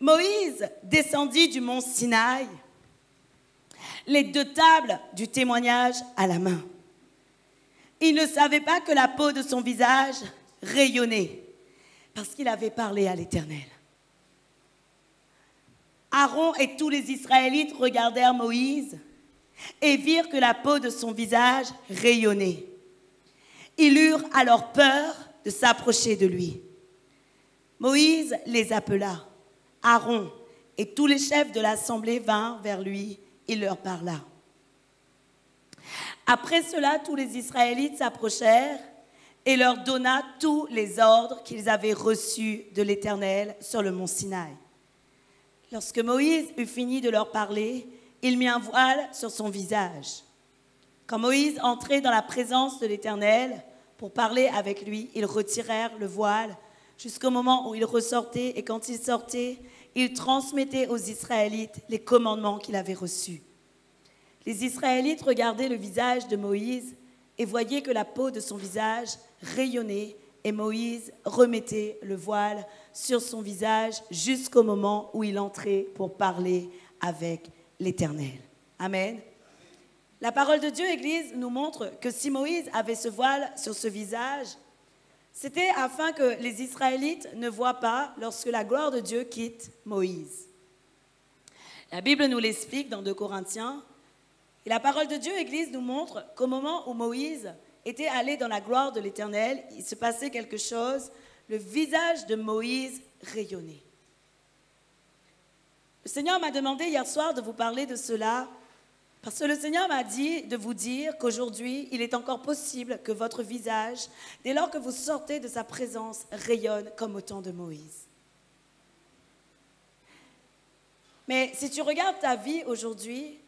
Moïse descendit du mont Sinaï, les 2 tables du témoignage à la main. Il ne savait pas que la peau de son visage rayonnait, parce qu'il avait parlé à l'Éternel. Aaron et tous les Israélites regardèrent Moïse et virent que la peau de son visage rayonnait. Ils eurent alors peur de s'approcher de lui. Moïse les appela. Aaron et tous les chefs de l'assemblée vinrent vers lui. Il leur parla. Après cela, tous les Israélites s'approchèrent et leur donna tous les ordres qu'ils avaient reçus de l'Éternel sur le mont Sinaï. Lorsque Moïse eut fini de leur parler, il mit un voile sur son visage. Quand Moïse entrait dans la présence de l'Éternel pour parler avec lui, ils retirèrent le voile jusqu'au moment où il ressortait, et quand il sortait, il transmettait aux Israélites les commandements qu'il avait reçus. Les Israélites regardaient le visage de Moïse et voyaient que la peau de son visage rayonnait, et Moïse remettait le voile sur son visage jusqu'au moment où il entrait pour parler avec l'Éternel. Amen. La parole de Dieu, Église, nous montre que si Moïse avait ce voile sur ce visage, c'était afin que les Israélites ne voient pas lorsque la gloire de Dieu quitte Moïse. La Bible nous l'explique dans 2 Corinthiens. Et la parole de Dieu, Église, nous montre qu'au moment où Moïse était allé dans la gloire de l'Éternel, il se passait quelque chose. Le visage de Moïse rayonnait. Le Seigneur m'a demandé hier soir de vous parler de cela, parce que le Seigneur m'a dit de vous dire qu'aujourd'hui, il est encore possible que votre visage, dès lors que vous sortez de sa présence, rayonne comme au temps de Moïse. Mais si tu regardes ta vie aujourd'hui,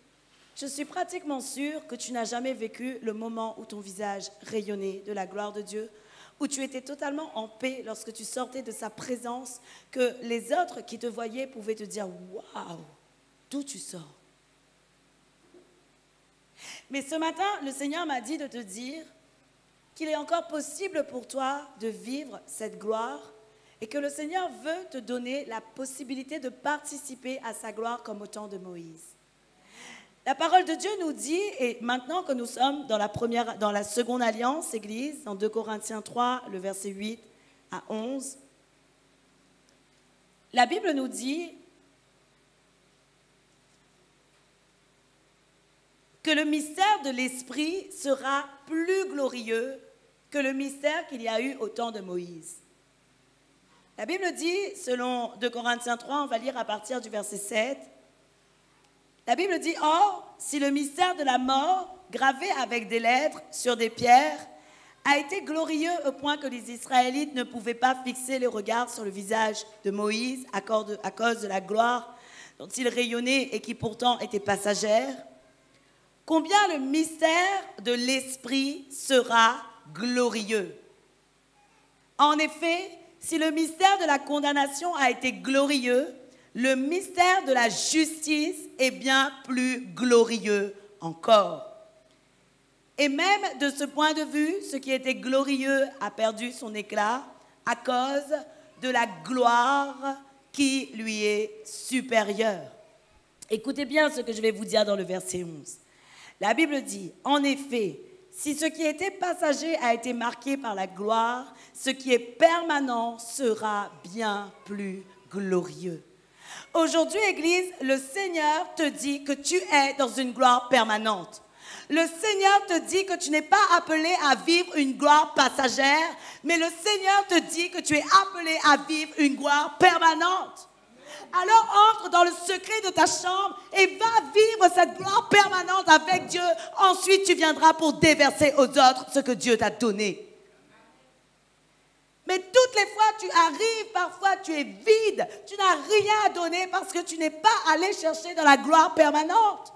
je suis pratiquement sûre que tu n'as jamais vécu le moment où ton visage rayonnait de la gloire de Dieu, où tu étais totalement en paix lorsque tu sortais de sa présence, que les autres qui te voyaient pouvaient te dire « Waouh, d'où tu sors ?» Mais ce matin, le Seigneur m'a dit de te dire qu'il est encore possible pour toi de vivre cette gloire et que le Seigneur veut te donner la possibilité de participer à sa gloire comme au temps de Moïse. La parole de Dieu nous dit, et maintenant que nous sommes dans la seconde alliance, Église, dans 2 Corinthiens 3, le verset 8 à 11, la Bible nous dit que le mystère de l'Esprit sera plus glorieux que le mystère qu'il y a eu au temps de Moïse. La Bible dit, selon 2 Corinthiens 3, on va lire à partir du verset 7, la Bible dit, « Or, si le mystère de la mort, gravé avec des lettres sur des pierres, a été glorieux au point que les Israélites ne pouvaient pas fixer les regards sur le visage de Moïse à cause de la gloire dont il rayonnait et qui pourtant était passagère, combien le mystère de l'Esprit sera glorieux. En effet, si le mystère de la condamnation a été glorieux, le mystère de la justice est bien plus glorieux encore. Et même de ce point de vue, ce qui était glorieux a perdu son éclat à cause de la gloire qui lui est supérieure. Écoutez bien ce que je vais vous dire dans le verset 11. La Bible dit, en effet, si ce qui était passager a été marqué par la gloire, ce qui est permanent sera bien plus glorieux. Aujourd'hui, Église, le Seigneur te dit que tu es dans une gloire permanente. Le Seigneur te dit que tu n'es pas appelé à vivre une gloire passagère, mais le Seigneur te dit que tu es appelé à vivre une gloire permanente. Alors entre dans le secret de ta chambre et va vivre cette gloire permanente avec Dieu. Ensuite, tu viendras pour déverser aux autres ce que Dieu t'a donné. Mais toutes les fois, tu arrives, parfois tu es vide. Tu n'as rien à donner parce que tu n'es pas allé chercher dans la gloire permanente.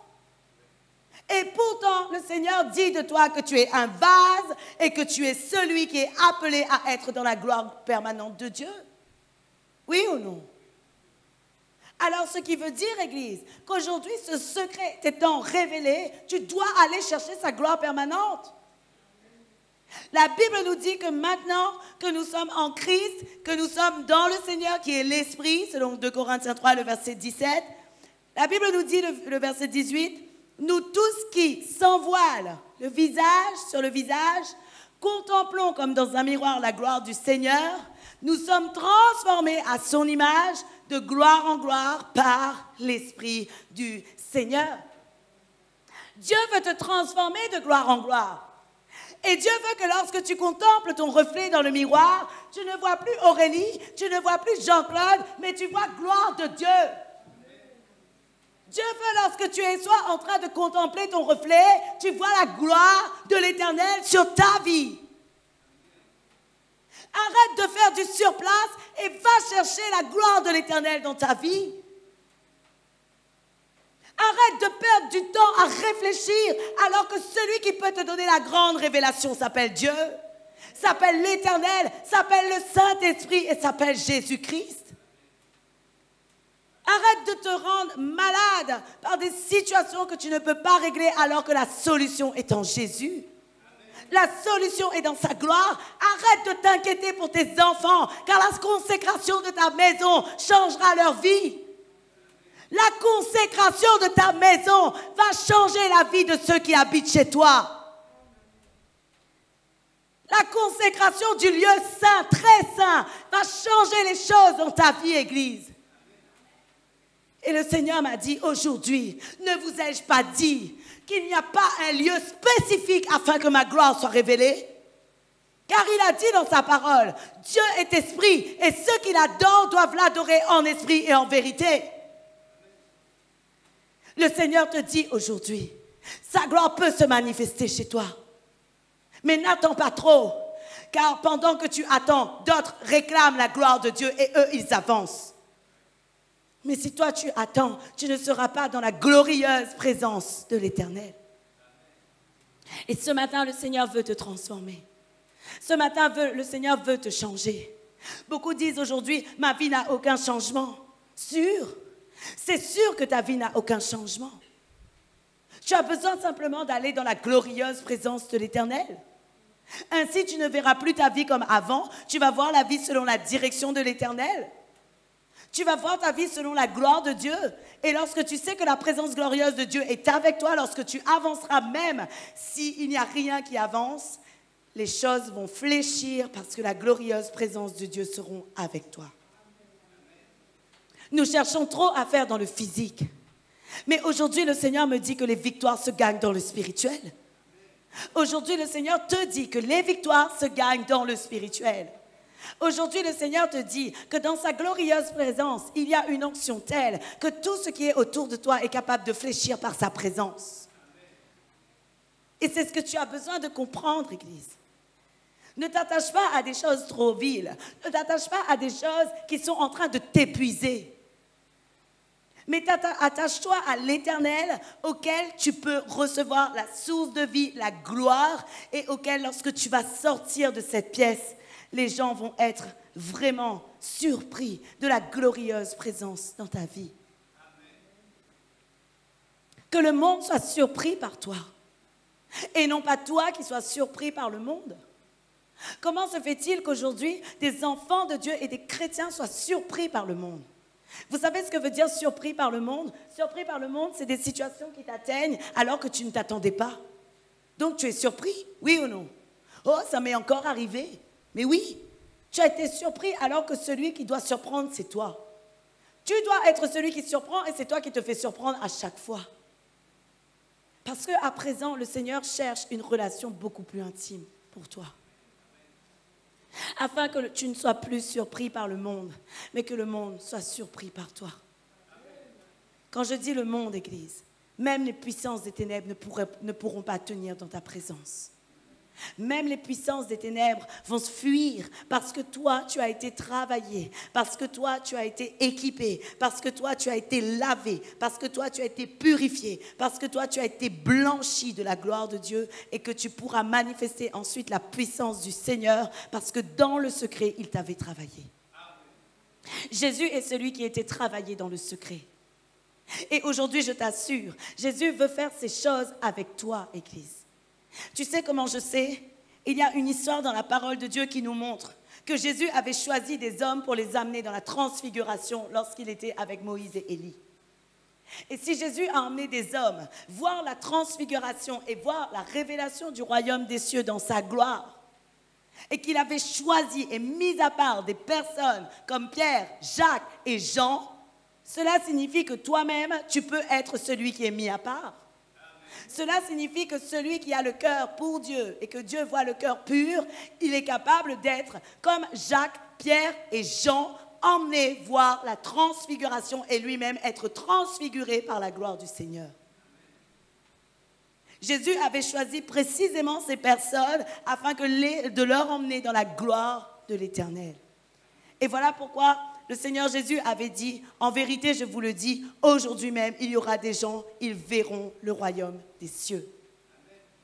Et pourtant, le Seigneur dit de toi que tu es un vase et que tu es celui qui est appelé à être dans la gloire permanente de Dieu. Oui ou non? Alors, ce qui veut dire, Église, qu'aujourd'hui, ce secret t'étant révélé, tu dois aller chercher sa gloire permanente. La Bible nous dit que maintenant que nous sommes en Christ, que nous sommes dans le Seigneur qui est l'Esprit, selon 2 Corinthiens 3, le verset 17, la Bible nous dit, le verset 18, « Nous tous qui, sans voile, le visage sur le visage, contemplons comme dans un miroir la gloire du Seigneur, nous sommes transformés à son image de gloire en gloire par l'Esprit du Seigneur. » Dieu veut te transformer de gloire en gloire. Et Dieu veut que lorsque tu contemples ton reflet dans le miroir, tu ne vois plus Aurélie, tu ne vois plus Jean-Claude, mais tu vois gloire de Dieu. Dieu veut lorsque tu es soit en train de contempler ton reflet, tu vois la gloire de l'Éternel sur ta vie. Arrête de faire du surplace et va chercher la gloire de l'Éternel dans ta vie. Arrête de perdre du temps à réfléchir alors que celui qui peut te donner la grande révélation s'appelle Dieu, s'appelle l'Éternel, s'appelle le Saint-Esprit et s'appelle Jésus-Christ. Arrête de te rendre malade par des situations que tu ne peux pas régler alors que la solution est en Jésus. La solution est dans sa gloire. Arrête de t'inquiéter pour tes enfants, car la consécration de ta maison changera leur vie. La consécration de ta maison va changer la vie de ceux qui habitent chez toi. La consécration du lieu saint, très saint, va changer les choses dans ta vie, Église. Et le Seigneur m'a dit, aujourd'hui, ne vous ai-je pas dit qu'il n'y a pas un lieu spécifique afin que ma gloire soit révélée? Car il a dit dans sa parole, Dieu est esprit et ceux qui l'adorent doivent l'adorer en esprit et en vérité. Le Seigneur te dit aujourd'hui, sa gloire peut se manifester chez toi. Mais n'attends pas trop, car pendant que tu attends, d'autres réclament la gloire de Dieu et eux, ils avancent. Mais si toi tu attends, tu ne seras pas dans la glorieuse présence de l'Éternel. Et ce matin, le Seigneur veut te transformer. Ce matin, le Seigneur veut te changer. Beaucoup disent aujourd'hui, ma vie n'a aucun changement. Sûr, c'est sûr que ta vie n'a aucun changement. Tu as besoin simplement d'aller dans la glorieuse présence de l'Éternel. Ainsi, tu ne verras plus ta vie comme avant. Tu vas voir la vie selon la direction de l'Éternel. Tu vas voir ta vie selon la gloire de Dieu. Et lorsque tu sais que la présence glorieuse de Dieu est avec toi, lorsque tu avanceras même s'il n'y a rien qui avance, les choses vont fléchir parce que la glorieuse présence de Dieu sera avec toi. Nous cherchons trop à faire dans le physique. Mais aujourd'hui, le Seigneur me dit que les victoires se gagnent dans le spirituel. Aujourd'hui, le Seigneur te dit que les victoires se gagnent dans le spirituel. Aujourd'hui, le Seigneur te dit que dans sa glorieuse présence, il y a une onction telle que tout ce qui est autour de toi est capable de fléchir par sa présence. Et c'est ce que tu as besoin de comprendre, Église. Ne t'attache pas à des choses trop viles. Ne t'attache pas à des choses qui sont en train de t'épuiser. Mais attache-toi à l'Éternel auquel tu peux recevoir la source de vie, la gloire, et auquel, lorsque tu vas sortir de cette pièce, les gens vont être vraiment surpris de la glorieuse présence dans ta vie. Que le monde soit surpris par toi, et non pas toi qui sois surpris par le monde. Comment se fait-il qu'aujourd'hui, des enfants de Dieu et des chrétiens soient surpris par le monde? Vous savez ce que veut dire surpris par le monde? Surpris par le monde, c'est des situations qui t'atteignent alors que tu ne t'attendais pas. Donc tu es surpris, oui ou non? Oh, ça m'est encore arrivé. Mais oui, tu as été surpris alors que celui qui doit surprendre, c'est toi. Tu dois être celui qui surprend et c'est toi qui te fais surprendre à chaque fois. Parce qu'à présent, le Seigneur cherche une relation beaucoup plus intime pour toi. Afin que tu ne sois plus surpris par le monde, mais que le monde soit surpris par toi. Quand je dis le monde, Église, même les puissances des ténèbres ne pourront pas tenir dans ta présence. Même les puissances des ténèbres vont se fuir parce que toi, tu as été travaillé, parce que toi, tu as été équipé, parce que toi, tu as été lavé, parce que toi, tu as été purifié, parce que toi, tu as été blanchi de la gloire de Dieu et que tu pourras manifester ensuite la puissance du Seigneur parce que dans le secret, il t'avait travaillé. Jésus est celui qui a été travaillé dans le secret. Et aujourd'hui, je t'assure, Jésus veut faire ces choses avec toi, Église. Tu sais comment je sais? Il y a une histoire dans la parole de Dieu qui nous montre que Jésus avait choisi des hommes pour les amener dans la transfiguration lorsqu'il était avec Moïse et Élie. Et si Jésus a emmené des hommes voir la transfiguration et voir la révélation du royaume des cieux dans sa gloire, et qu'il avait choisi et mis à part des personnes comme Pierre, Jacques et Jean, cela signifie que toi-même, tu peux être celui qui est mis à part. Cela signifie que celui qui a le cœur pour Dieu et que Dieu voit le cœur pur, il est capable d'être comme Jacques, Pierre et Jean, emmenés voir la transfiguration et lui-même être transfiguré par la gloire du Seigneur. Jésus avait choisi précisément ces personnes afin de leur emmener dans la gloire de l'Éternel. Et voilà pourquoi le Seigneur Jésus avait dit, en vérité, je vous le dis, aujourd'hui même, il y aura des gens, ils verront le royaume des cieux.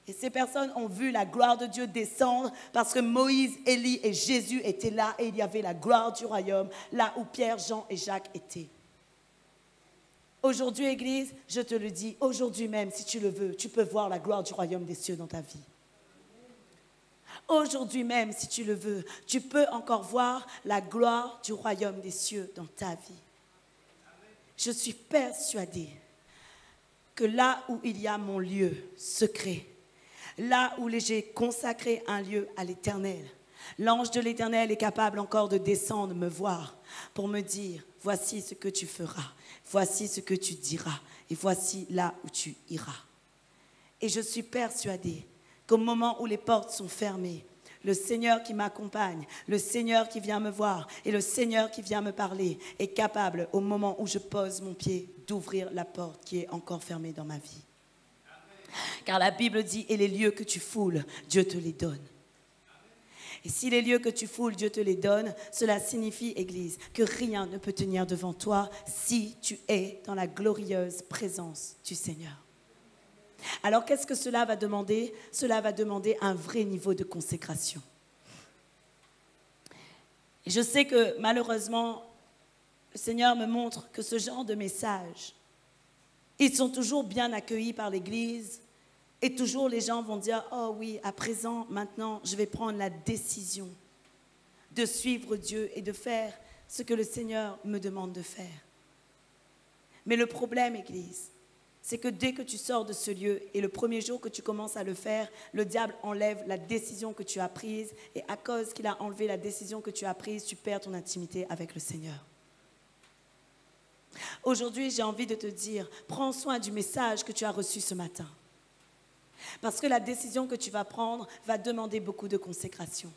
Et ces personnes ont vu la gloire de Dieu descendre parce que Moïse, Élie et Jésus étaient là et il y avait la gloire du royaume, là où Pierre, Jean et Jacques étaient. Aujourd'hui, Église, je te le dis, aujourd'hui même, si tu le veux, tu peux voir la gloire du royaume des cieux dans ta vie. Aujourd'hui même, si tu le veux, tu peux encore voir la gloire du royaume des cieux dans ta vie. Je suis persuadée que là où il y a mon lieu secret, là où j'ai consacré un lieu à l'Éternel, l'ange de l'Éternel est capable encore de descendre me voir pour me dire, voici ce que tu feras, voici ce que tu diras et voici là où tu iras. Et je suis persuadée qu'au moment où les portes sont fermées, le Seigneur qui m'accompagne, le Seigneur qui vient me voir et le Seigneur qui vient me parler est capable, au moment où je pose mon pied, d'ouvrir la porte qui est encore fermée dans ma vie. Car la Bible dit, et les lieux que tu foules, Dieu te les donne. Et si les lieux que tu foules, Dieu te les donne, cela signifie, Église, que rien ne peut tenir devant toi si tu es dans la glorieuse présence du Seigneur. Alors, qu'est-ce que cela va demander? Cela va demander un vrai niveau de consécration. Et je sais que, malheureusement, le Seigneur me montre que ce genre de messages, ils sont toujours bien accueillis par l'Église et toujours les gens vont dire « Oh oui, à présent, maintenant, je vais prendre la décision de suivre Dieu et de faire ce que le Seigneur me demande de faire. » Mais le problème, Église, c'est que dès que tu sors de ce lieu et le premier jour que tu commences à le faire, le diable enlève la décision que tu as prise et à cause qu'il a enlevé la décision que tu as prise, tu perds ton intimité avec le Seigneur. Aujourd'hui, j'ai envie de te dire, prends soin du message que tu as reçu ce matin. Parce que la décision que tu vas prendre va demander beaucoup de consécration.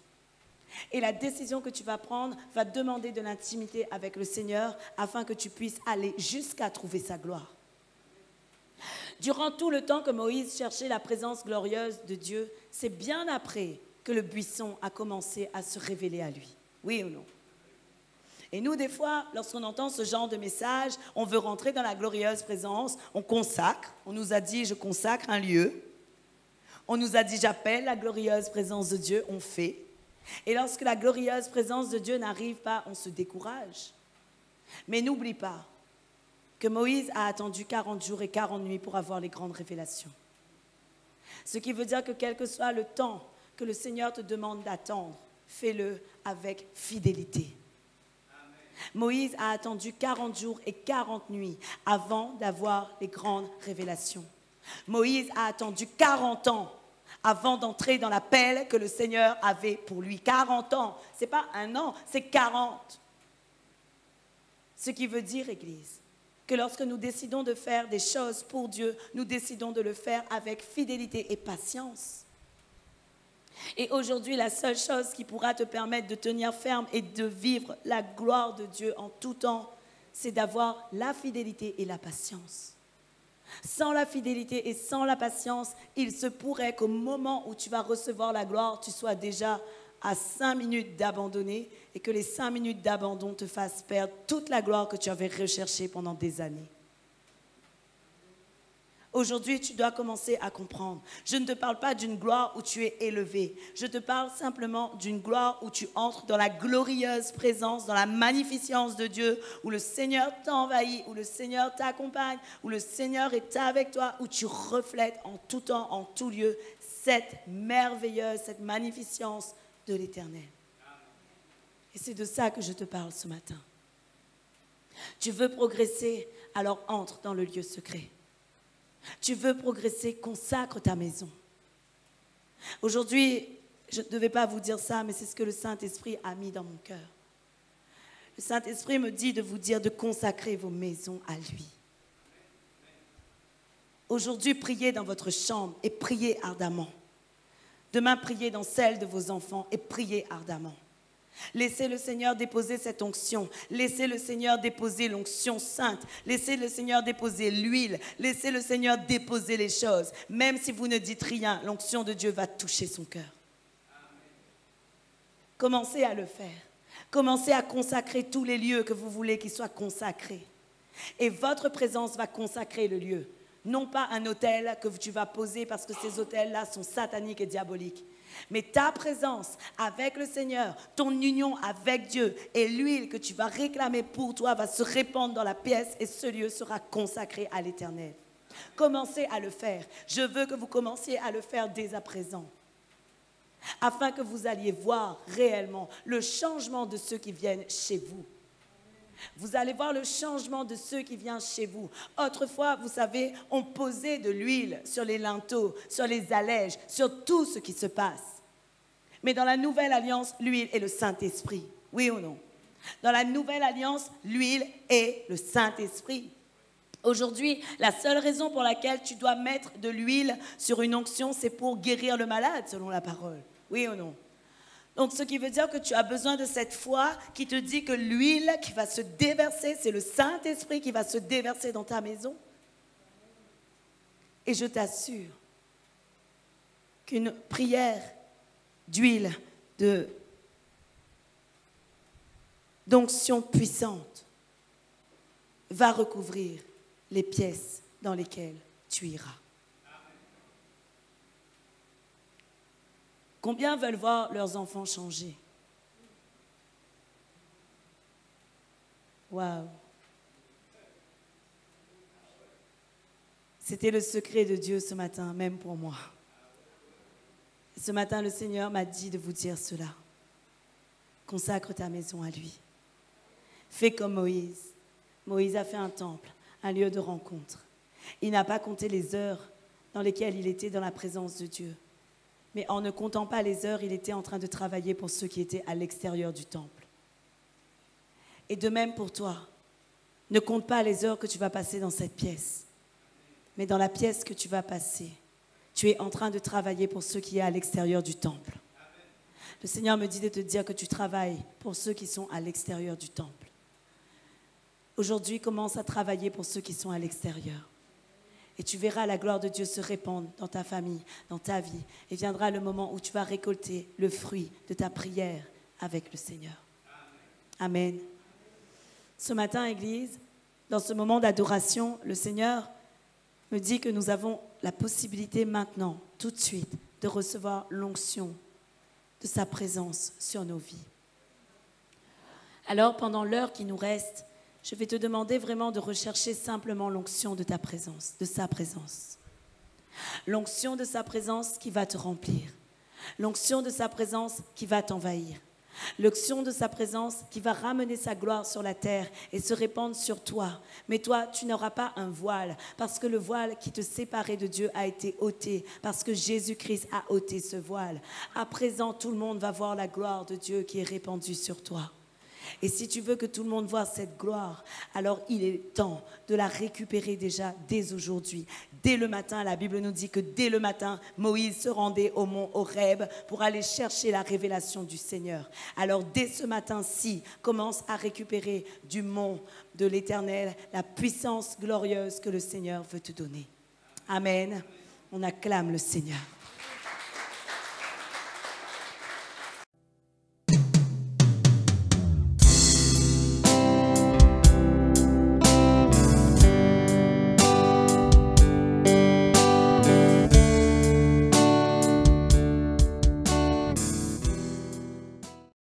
Et la décision que tu vas prendre va demander de l'intimité avec le Seigneur afin que tu puisses aller jusqu'à trouver sa gloire. Durant tout le temps que Moïse cherchait la présence glorieuse de Dieu, c'est bien après que le buisson a commencé à se révéler à lui. Oui ou non? Et nous, des fois, lorsqu'on entend ce genre de message, on veut rentrer dans la glorieuse présence, on consacre, on nous a dit « je consacre un lieu », on nous a dit « j'appelle la glorieuse présence de Dieu », on fait. Et lorsque la glorieuse présence de Dieu n'arrive pas, on se décourage. Mais n'oublie pas que Moïse a attendu 40 jours et 40 nuits pour avoir les grandes révélations. Ce qui veut dire que quel que soit le temps que le Seigneur te demande d'attendre, fais-le avec fidélité. Amen. Moïse a attendu 40 jours et 40 nuits avant d'avoir les grandes révélations. Moïse a attendu 40 ans avant d'entrer dans l'appel que le Seigneur avait pour lui. 40 ans, ce n'est pas un an, c'est 40. Ce qui veut dire, Église, que lorsque nous décidons de faire des choses pour Dieu, nous décidons de le faire avec fidélité et patience. Et aujourd'hui, la seule chose qui pourra te permettre de tenir ferme et de vivre la gloire de Dieu en tout temps, c'est d'avoir la fidélité et la patience. Sans la fidélité et sans la patience, il se pourrait qu'au moment où tu vas recevoir la gloire, tu sois déjà à 5 minutes d'abandonner et que les 5 minutes d'abandon te fassent perdre toute la gloire que tu avais recherchée pendant des années. Aujourd'hui, tu dois commencer à comprendre. Je ne te parle pas d'une gloire où tu es élevé. Je te parle simplement d'une gloire où tu entres dans la glorieuse présence, dans la magnificence de Dieu, où le Seigneur t'envahit, où le Seigneur t'accompagne, où le Seigneur est avec toi, où tu reflètes en tout temps, en tout lieu, cette merveilleuse, cette magnificence de l'Éternel. Et c'est de ça que je te parle ce matin. Tu veux progresser, alors entre dans le lieu secret. Tu veux progresser, consacre ta maison. Aujourd'hui, je ne devais pas vous dire ça, mais c'est ce que le Saint-Esprit a mis dans mon cœur. Le Saint-Esprit me dit de vous dire de consacrer vos maisons à lui. Aujourd'hui, priez dans votre chambre et priez ardemment. Demain, priez dans celle de vos enfants et priez ardemment. Laissez le Seigneur déposer cette onction. Laissez le Seigneur déposer l'onction sainte. Laissez le Seigneur déposer l'huile. Laissez le Seigneur déposer les choses. Même si vous ne dites rien, l'onction de Dieu va toucher son cœur. Commencez à le faire. Commencez à consacrer tous les lieux que vous voulez qu'ils soient consacrés. Et votre présence va consacrer le lieu. Non pas un autel que tu vas poser parce que ces autels-là sont sataniques et diaboliques. Mais ta présence avec le Seigneur, ton union avec Dieu et l'huile que tu vas réclamer pour toi va se répandre dans la pièce et ce lieu sera consacré à l'Éternel. Commencez à le faire. Je veux que vous commenciez à le faire dès à présent. Afin que vous alliez voir réellement le changement de ceux qui viennent chez vous. Vous allez voir le changement de ceux qui viennent chez vous. Autrefois, vous savez, on posait de l'huile sur les linteaux, sur les allèges, sur tout ce qui se passe. Mais dans la nouvelle alliance, l'huile est le Saint-Esprit. Oui ou non? Dans la nouvelle alliance, l'huile est le Saint-Esprit. Aujourd'hui, la seule raison pour laquelle tu dois mettre de l'huile sur une onction, c'est pour guérir le malade, selon la parole. Oui ou non? Donc, ce qui veut dire que tu as besoin de cette foi qui te dit que l'huile qui va se déverser, c'est le Saint-Esprit qui va se déverser dans ta maison. Et je t'assure qu'une prière d'huile, d'onction puissante va recouvrir les pièces dans lesquelles tu iras. Combien veulent voir leurs enfants changer? Waouh! C'était le secret de Dieu ce matin, même pour moi. Ce matin, le Seigneur m'a dit de vous dire cela. Consacre ta maison à lui. Fais comme Moïse. Moïse a fait un temple, un lieu de rencontre. Il n'a pas compté les heures dans lesquelles il était dans la présence de Dieu. Mais en ne comptant pas les heures, il était en train de travailler pour ceux qui étaient à l'extérieur du temple. Et de même pour toi, ne compte pas les heures que tu vas passer dans cette pièce, mais dans la pièce que tu vas passer, Tu es en train de travailler pour ceux qui sont à l'extérieur du temple. Le Seigneur me dit de te dire que tu travailles pour ceux qui sont à l'extérieur du temple. Aujourd'hui, commence à travailler pour ceux qui sont à l'extérieur. Et tu verras la gloire de Dieu se répandre dans ta famille, dans ta vie. Et viendra le moment où tu vas récolter le fruit de ta prière avec le Seigneur. Amen. Ce matin, Église, dans ce moment d'adoration, le Seigneur me dit que nous avons la possibilité maintenant, tout de suite, de recevoir l'onction de sa présence sur nos vies. Alors, pendant l'heure qui nous reste, je vais te demander vraiment de rechercher simplement l'onction de ta présence, de sa présence. L'onction de sa présence qui va te remplir. L'onction de sa présence qui va t'envahir. L'onction de sa présence qui va ramener sa gloire sur la terre et se répandre sur toi. Mais toi, tu n'auras pas un voile, parce que le voile qui te séparait de Dieu a été ôté, parce que Jésus-Christ a ôté ce voile. À présent, tout le monde va voir la gloire de Dieu qui est répandue sur toi. Et si tu veux que tout le monde voie cette gloire, alors il est temps de la récupérer déjà dès aujourd'hui. Dès le matin, la Bible nous dit que dès le matin, Moïse se rendait au mont Horeb pour aller chercher la révélation du Seigneur. Alors dès ce matin-ci, commence à récupérer du mont de l'Éternel la puissance glorieuse que le Seigneur veut te donner. Amen. On acclame le Seigneur.